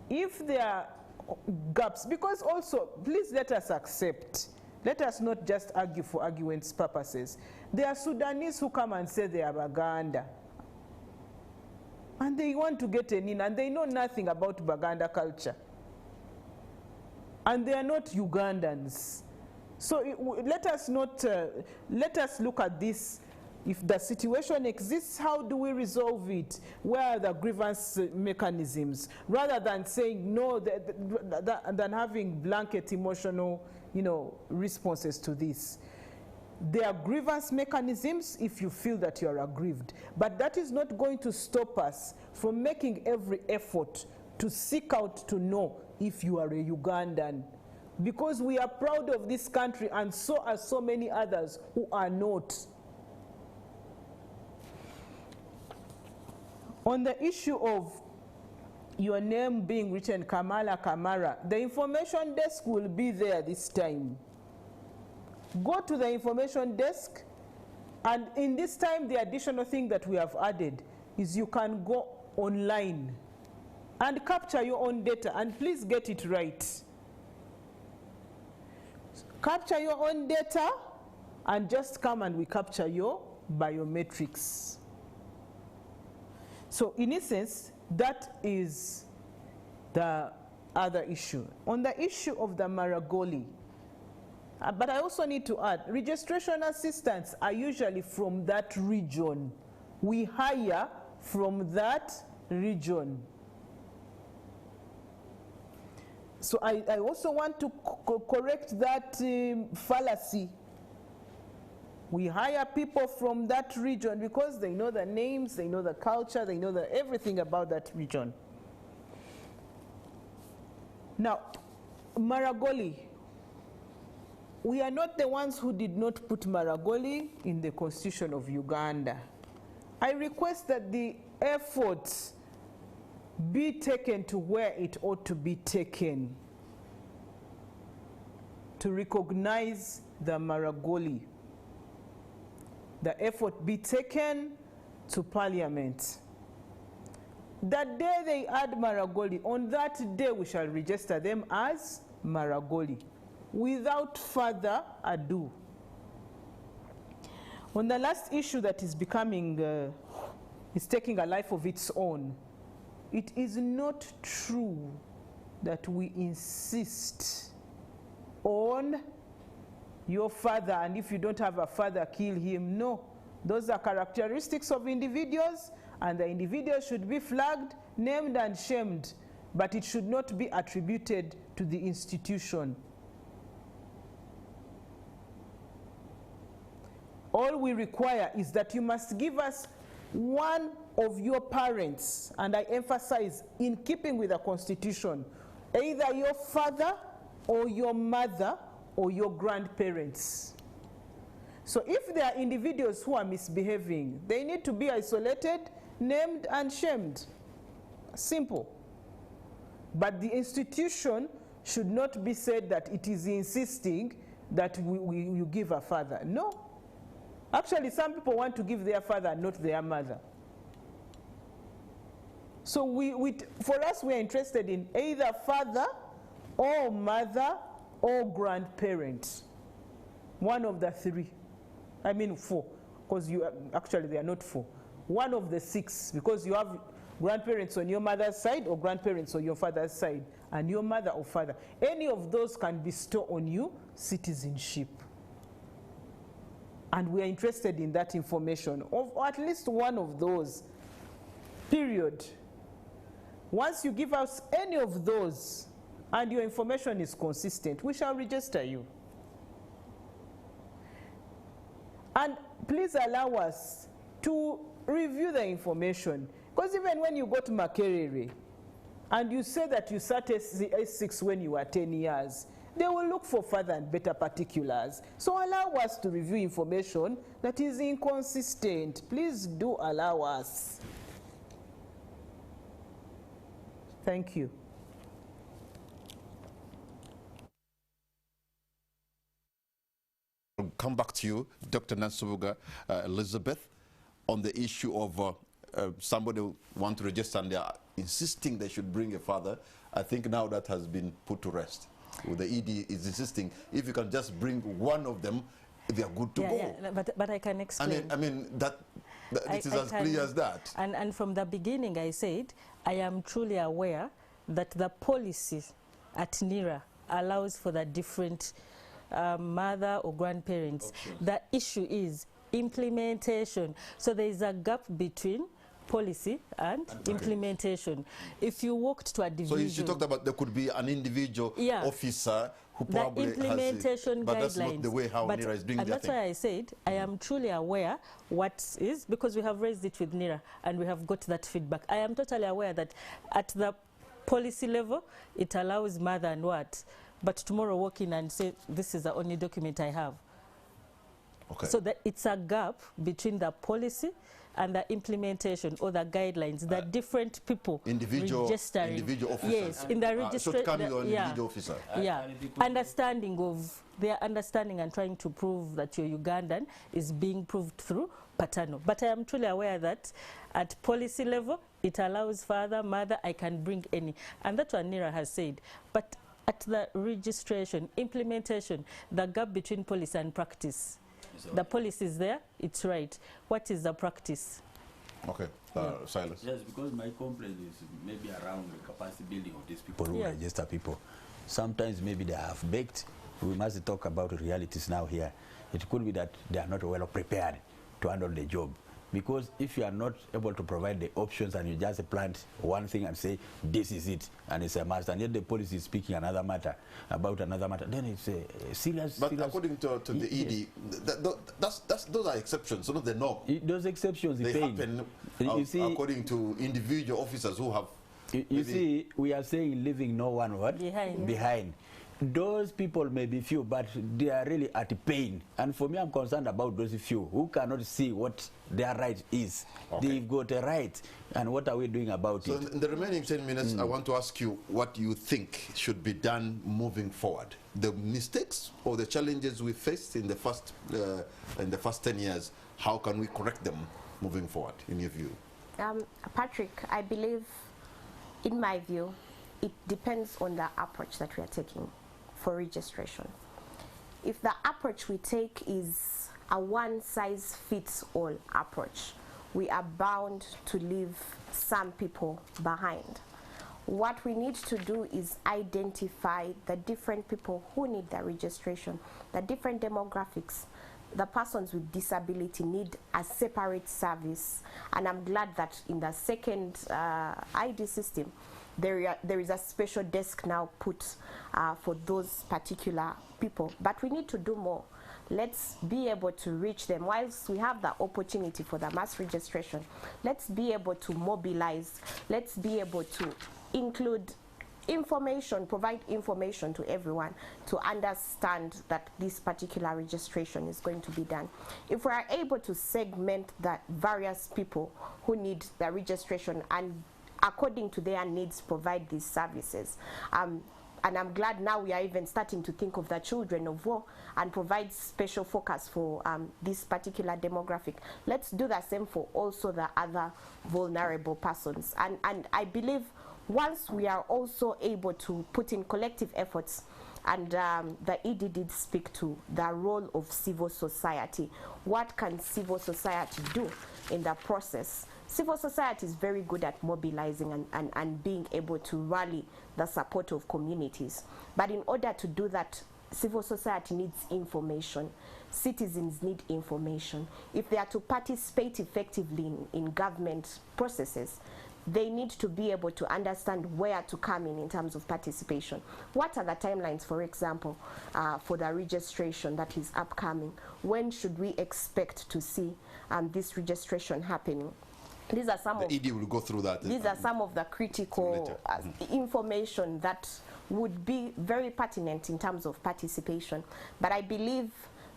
If there are gaps, because also, please let us accept, let us not just argue for argument's purposes. There are Sudanese who come and say they are Baganda. And they want to get an in, and they know nothing about Baganda culture. And they are not Ugandans. So let us look at this If the situation exists, how do we resolve it? Where are the grievance mechanisms? Rather than saying no, than having blanket emotional, responses to this. There are grievance mechanisms if you feel that you are aggrieved. But that is not going to stop us from making every effort to seek out to know if you are a Ugandan. Because we are proud of this country, and so are so many others who are not. On the issue of your name being written Kamara, the information desk will be there this time. Go to the information desk, and in this time the additional thing that we have added is you can go online and capture your own data, and please get it right. Capture your own data and just come and we capture your biometrics. So in essence, that is the other issue. On the issue of the Maragoli, but I also need to add, registration assistants are usually from that region. We hire from that region. So I also want to correct that fallacy. We hire people from that region because they know the names, they know the culture, they know everything about that region. Now, Maragoli. We are not the ones who did not put Maragoli in the Constitution of Uganda. I request that the efforts be taken to where it ought to be taken to recognize the Maragoli. The effort be taken to Parliament. The day they add Maragoli, on that day we shall register them as Maragoli, without further ado. On the last issue that is becoming, is taking a life of its own, it is not true that we insist on your father, and if you don't have a father, kill him. No, those are characteristics of individuals, and the individual should be flagged, named and shamed, but it should not be attributed to the institution. All we require is that you must give us one of your parents, and I emphasize, in keeping with the Constitution, either your father or your mother or your grandparents. So if there are individuals who are misbehaving, they need to be isolated, named and shamed. Simple. But the institution should not be said that it is insisting that you give a father. No. Actually, some people want to give their father, not their mother. So for us, we are interested in either father or mother or grandparent. One of the three. I mean 4, because actually they are not 4. One of the 6, because you have grandparents on your mother's side or grandparents on your father's side, and your mother or father. Any of those can bestow on you citizenship. And we are interested in that information, or at least one of those, period. Once you give us any of those, and your information is consistent, we shall register you. And please allow us to review the information. Because even when you go to Makerere, and you say that you sat S6 when you were 10 years, they will look for further and better particulars. So allow us to review information that is inconsistent. Please do allow us. Thank you. I'll come back to you, Dr. Nansubuga Elizabeth, on the issue of somebody want to register and they are insisting they should bring a father. I think now that has been put to rest. The ED is insisting if you can just bring one of them, they are good to go. Yeah, but I can explain. I mean that it is as clear as that. And from the beginning I said, I am truly aware that the policy at NIRA allows for the different mother or grandparents. Okay. The issue is implementation. So there is a gap between policy and implementation. If you walked to a division... So you talked about there could be an individual officer who the probably implementation has it, but guidelines. that's not the way how NIRA is doing and their that's thing. why I said I am truly aware what is, because we have raised it with NIRA and we have got that feedback. I am totally aware that at the policy level, it allows mother and what, but tomorrow walk in and say, this is the only document I have. Okay. So that it's a gap between the policy and the implementation or the guidelines that different people individual registering. Individual officers. Yes, in the registration. Individual officer. Yeah, understanding of their understanding and trying to prove that you're Ugandan is being proved through paternal. But I am truly aware that at policy level, it allows father, mother, I can bring any. And that's what NIRA has said. But at the registration, implementation, the gap between policy and practice. The policy is there, it's right. What is the practice? Okay, Silas. Yes, because my complaint is maybe around the capacity building of these people who register people. Sometimes maybe they have baked. We must talk about realities now here. It could be that they are not well prepared to handle the job. Because if you are not able to provide the options and you just plant one thing and say, this is it, and it's a must, and yet the policy is speaking another matter, about another matter, then it's a serious... But according to the ED, those are exceptions, not the norm. Those exceptions they happen you see, according to individual officers who have... You see, we are saying leaving no one behind. Those people may be few, but they are really at pain. And for me, I'm concerned about those few who cannot see what their right is. Okay. They've got a right, and what are we doing about it? So in the remaining 10 minutes, I want to ask you what you think should be done moving forward. The mistakes or the challenges we faced in the first 10 years, how can we correct them moving forward, in your view? Patrick, I believe, in my view, it depends on the approach that we are taking for registration. If the approach we take is a one-size-fits-all approach, we are bound to leave some people behind. What we need to do is identify the different people who need the registration, the different demographics. The persons with disability need a separate service, and I'm glad that in the second ID system, there is a special desk now put for those particular people. But we need to do more. Let's be able to reach them. Whilst we have the opportunity for the mass registration, let's be able to mobilize. Let's be able to include information, provide information to everyone to understand that this particular registration is going to be done. If we are able to segment the various people who need the registration and according to their needs provide these services. And I'm glad now we are even starting to think of the children of war and provide special focus for this particular demographic. Let's do the same for also the other vulnerable persons. And I believe once we are also able to put in collective efforts, and the ED did speak to the role of civil society. What can civil society do in the process? Civil society is very good at mobilizing and being able to rally the support of communities. But in order to do that, civil society needs information. Citizens need information. If they are to participate effectively in government processes, they need to be able to understand where to come in terms of participation. What are the timelines, for example, for the registration that is upcoming? When should we expect to see this registration happening? These are some the ED will go through that. These are some of the critical information that would be very pertinent in terms of participation. But I believe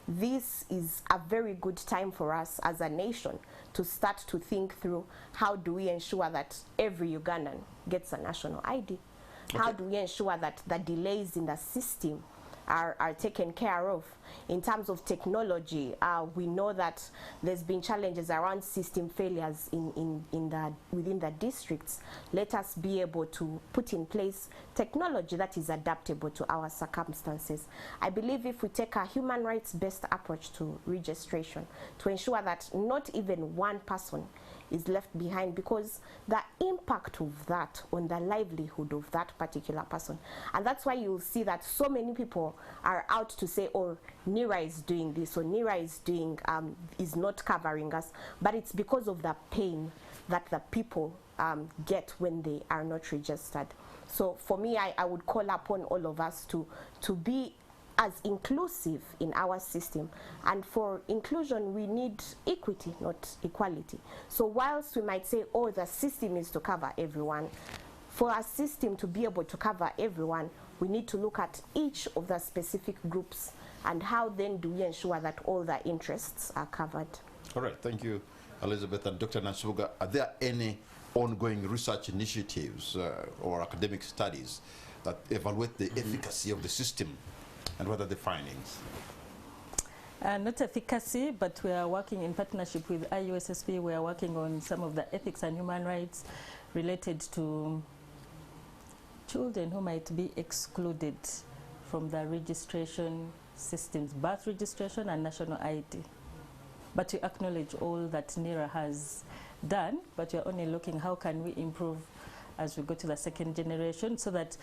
this is a very good time for us as a nation to start to think through how do we ensure that every Ugandan gets a national ID? Okay. How do we ensure that the delays in the system are taken care of? In terms of technology, we know that there's been challenges around system failures within the districts. Let us be able to put in place technology that is adaptable to our circumstances. I believe if we take a human rights-based approach to registration to ensure that not even one person is left behind, because the impact of that on the livelihood of that particular person. And that's why you'll see that so many people are out to say, oh, NERA is doing this, or NERA is doing, is not covering us, but it's because of the pain that the people get when they are not registered. So for me, I would call upon all of us to be as inclusive in our system. And for inclusion, we need equity, not equality. So whilst we might say, oh, the system is to cover everyone, for a system to be able to cover everyone, we need to look at each of the specific groups and how then do we ensure that all the interests are covered. All right, thank you, Elizabeth. And Dr. Nasubuga, are there any ongoing research initiatives or academic studies that evaluate the efficacy of the system, and what are the findings? Not efficacy, but we are working in partnership with IUSSP. We are working on some of the ethics and human rights related to children who might be excluded from the registration systems, birth registration and national ID. But we acknowledge all that NERA has done, but we're only looking how can we improve as we go to the second generation so that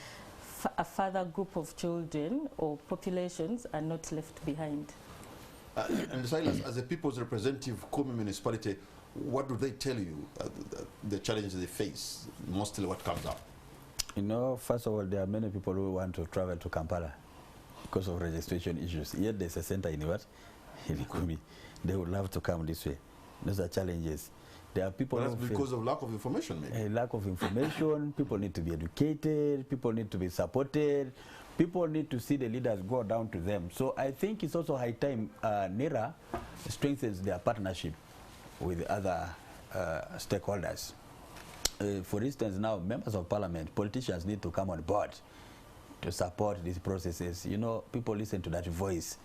a further group of children or populations are not left behind. And Silas, as a people's representative, Kumi municipality, what do they tell you, the challenges they face, mostly what comes up? You know, first of all, there are many people who want to travel to Kampala because of registration issues. Yet there's a center in what? In Kumi. They would love to come this way. Those are challenges. There are people that's because of lack of information, maybe. Lack of information. People need to be educated. People need to be supported. People need to see the leaders go down to them. So I think it's also high time NERA strengthens their partnership with other stakeholders. For instance, now members of parliament, politicians need to come on board to support these processes. You know, people listen to that voice.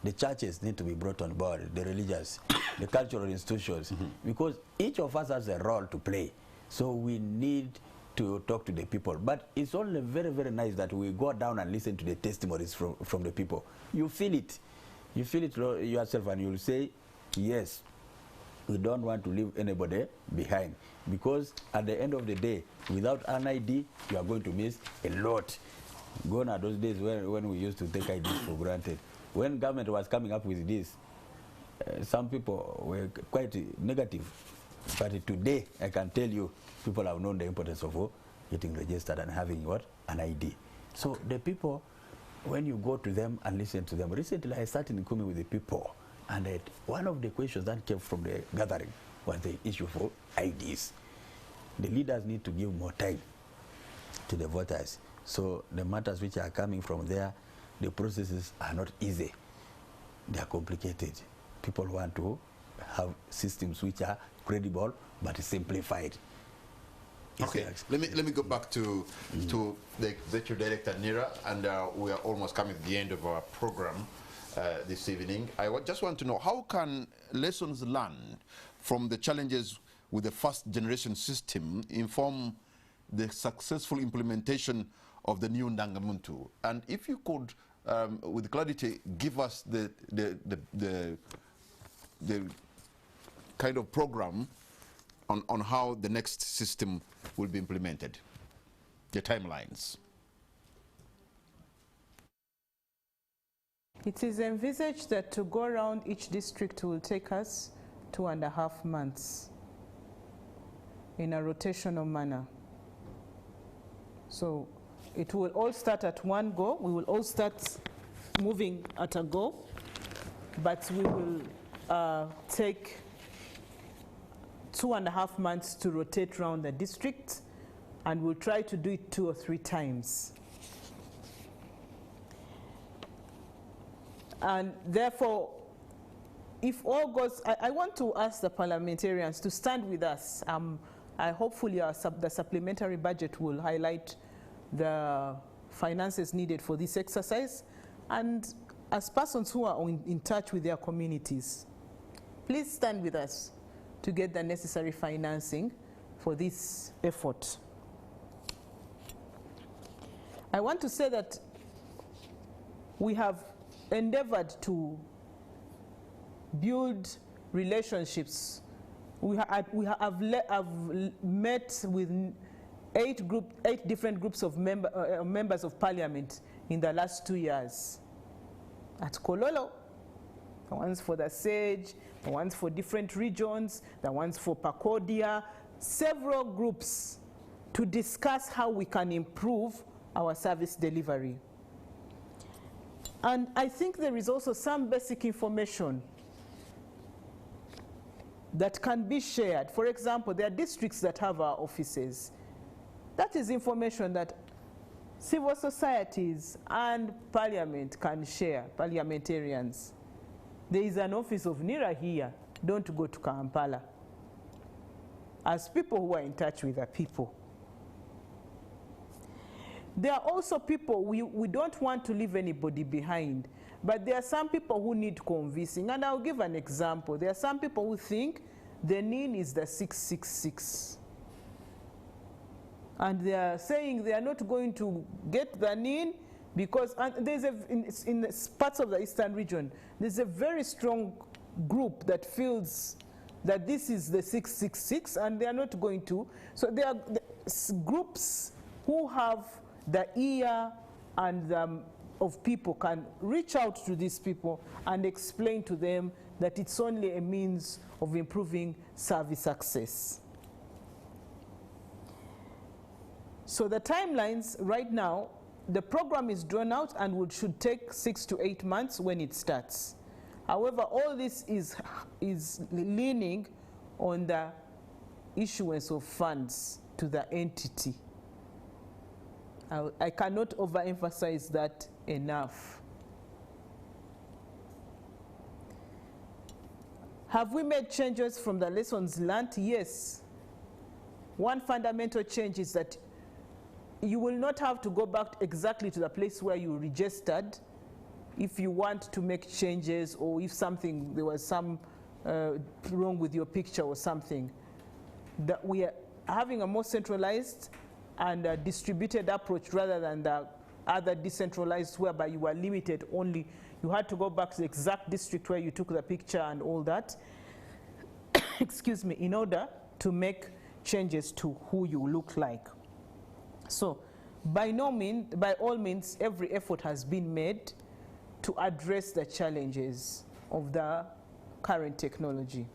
The churches need to be brought on board, the religious, the cultural institutions, because each of us has a role to play. So we need to talk to the people. But it's only very, very nice that we go down and listen to the testimonies from the people. You feel it. You feel it yourself, and you'll say, yes, we don't want to leave anybody behind. Because at the end of the day, without an ID, you are going to miss a lot. Gone are those days when we used to take IDs for granted. When government was coming up with this, some people were quite negative. But today, I can tell you, people have known the importance of getting registered and having what? An ID. So the people, when you go to them and listen to them, recently I started in Kumi with the people, and one of the questions that came from the gathering was the issue for IDs. The leaders need to give more time to the voters. So the matters which are coming from there, the processes are not easy. They are complicated. People want to have systems which are credible but simplified. Okay, let me go back to the Executive Director NERA, and we are almost coming to the end of our program this evening. I just want to know, how can lessons learned from the challenges with the first generation system inform the successful implementation of the new Ndaga Muntu? And if you could, with clarity, give us the kind of program on how the next system will be implemented, the timelines. It is envisaged that to go around each district will take us 2.5 months in a rotational manner. So it will all start at one go. We will all start moving at a go, but we will take 2.5 months to rotate around the district, and we'll try to do it 2 or 3 times. And therefore, if all goes, I want to ask the parliamentarians to stand with us. Hopefully the supplementary budget will highlight the finances needed for this exercise. And as persons who are in touch with their communities, please stand with us to get the necessary financing for this effort. I want to say that we have endeavored to build relationships. We have met with 8 different groups of members of parliament in the last 2 years. At Kololo, the ones for the Sage, the ones for different regions, the ones for Pacodia, several groups to discuss how we can improve our service delivery. And I think there is also some basic information that can be shared. For example, there are districts that have our offices. That is information that civil societies and parliament can share, parliamentarians. There is an office of NIRA here. Don't go to Kampala. As people who are in touch with the people. There are also people, we don't want to leave anybody behind, but there are some people who need convincing. And I'll give an example. There are some people who think the NIN is the 666. And they are saying they are not going to get the NIN because, and there's in parts of the eastern region, there's a very strong group that feels that this is the 666 and they are not going to. So there are groups who have the ear and of people can reach out to these people and explain to them that it's only a means of improving service access. So the timelines right now, the program is drawn out and should take 6 to 8 months when it starts. However, all this is leaning on the issuance of funds to the entity. I cannot overemphasize that enough. Have we made changes from the lessons learned? Yes. One fundamental change is that you will not have to go back exactly to the place where you registered if you want to make changes or if there was some wrong with your picture or something. That we are having a more centralized and distributed approach rather than the other decentralized whereby you were limited only. You had to go back to the exact district where you took the picture and all that, excuse me, in order to make changes to who you look like. So by all means, every effort has been made to address the challenges of the current technology.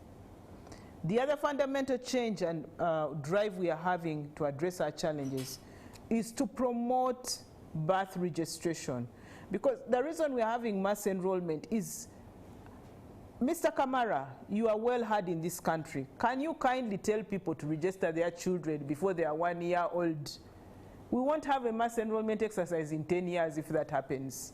The other fundamental change and drive we are having to address our challenges is to promote birth registration. Because the reason we are having mass enrollment is, Mr. Kamara, you are well heard in this country. Can you kindly tell people to register their children before they are 1 year old? We won't have a mass enrollment exercise in 10 years if that happens.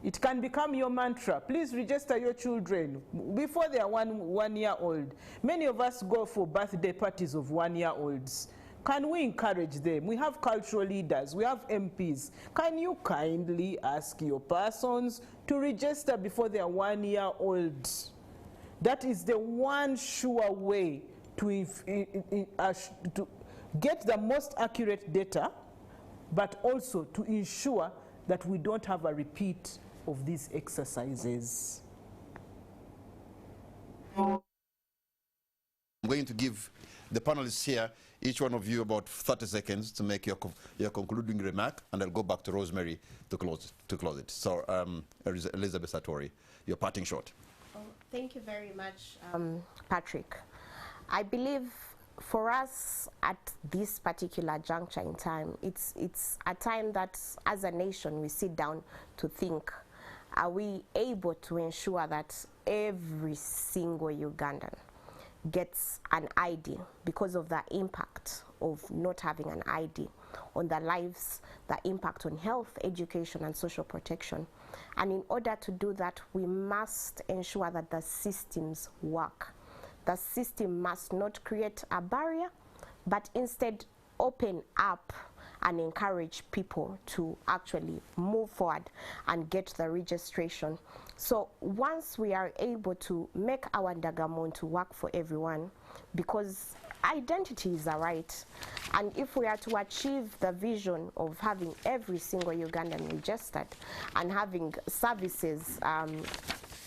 It can become your mantra. Please register your children before they are one year old. Many of us go for birthday parties of 1 year olds. Can we encourage them? We have cultural leaders, we have MPs. Can you kindly ask your persons to register before they are 1 year old? That is the one sure way to get the most accurate data, but also to ensure that we don't have a repeat of these exercises. I'm going to give the panelists here, each one of you, about 30 seconds to make your concluding remark, and I'll go back to Rosemary to close it. So, Elizabeth Satori, your parting shot. Oh, thank you very much, Patrick. I believe for us at this particular juncture in time, it's a time that as a nation we sit down to think, are we able to ensure that every single Ugandan gets an ID because of the impact of not having an ID on their lives, the impact on health, education, and social protection. And in order to do that, we must ensure that the systems work. The system must not create a barrier, but instead open up and encourage people to actually move forward and get the registration. So once we are able to make our Ndaga Muntu work for everyone, because identity is a right, and if we are to achieve the vision of having every single Ugandan registered and having services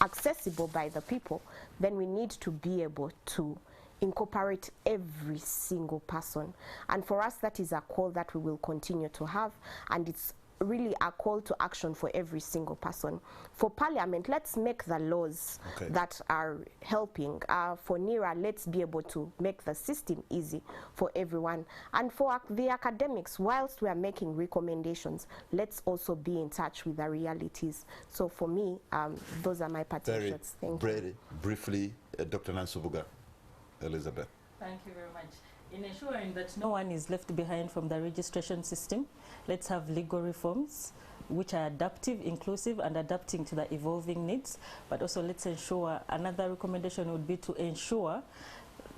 accessible by the people, then we need to be able to incorporate every single person. And for us, that is a call that we will continue to have, and it's really a call to action for every single person. For Parliament, let's make the laws that are helping. For NIRA, let's be able to make the system easy for everyone. And for the academics, whilst we are making recommendations, let's also be in touch with the realities. So for me, those are my petitions. Thank you. Briefly, Dr. Nansubuga Elizabeth. Thank you very much. In ensuring that no one is left behind from the registration system, let's have legal reforms which are adaptive, inclusive, and adapting to the evolving needs. But also let's ensure, another recommendation would be to ensure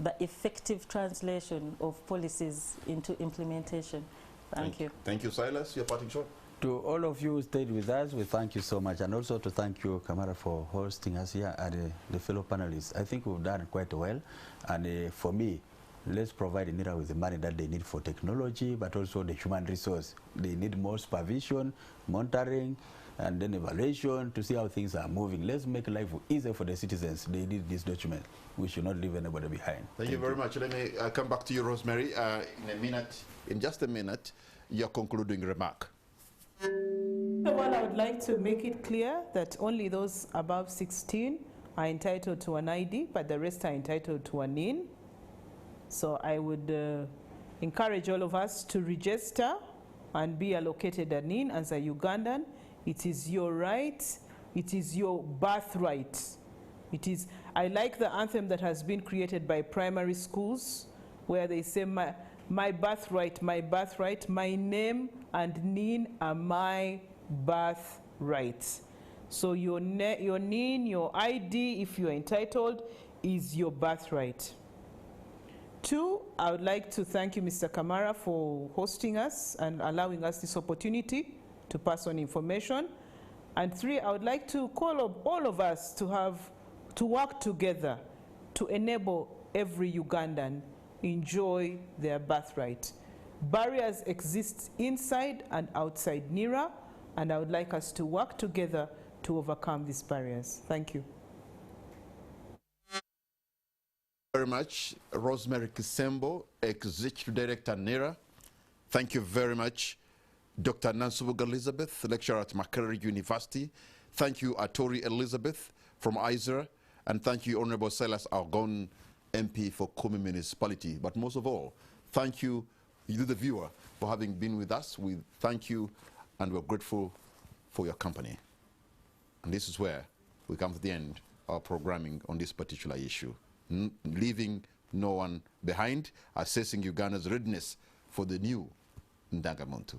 the effective translation of policies into implementation. Thank you. Thank you, Silas. Your parting shot. To all of you who stayed with us, we thank you so much. And also to thank you, Kamara, for hosting us here and the fellow panelists. I think we've done quite well. And for me, let's provide NIRA with the money that they need for technology, but also the human resource. They need more supervision, monitoring, and then evaluation to see how things are moving. Let's make life easier for the citizens. They need this document. We should not leave anybody behind. Thank you very much. Let me come back to you, Rosemary. In just a minute, your concluding remark. Well, I would like to make it clear that only those above 16 are entitled to an ID, but the rest are entitled to a NIN. So I would encourage all of us to register and be allocated a NIN as a Ugandan. It is your right. It is your birthright. It is. I like the anthem that has been created by primary schools, where they say, my birthright, my name and NIN are my birthright. So your NIN, your ID, if you're entitled, is your birthright. 2, I would like to thank you, Mr. Kamara, for hosting us and allowing us this opportunity to pass on information. And 3, I would like to call up all of us to work together to enable every Ugandan enjoy their birthright. Barriers exist inside and outside NIRA, and I would like us to work together to overcome these barriers. Thank you. Very much, Rosemary Kisembo, Executive Director, NIRA. Thank you very much, Dr. Nansubuga Elizabeth, lecturer at Makerere University. Thank you, Atori Elizabeth from ISRA, and thank you, Honorable Silas Argon, MP for Kumi Municipality. But most of all, thank you, the viewer, for having been with us. We thank you, and we're grateful for your company. And this is where we come to the end of our programming on this particular issue. Leaving no one behind, assessing Uganda's readiness for the new Ndaga Muntu.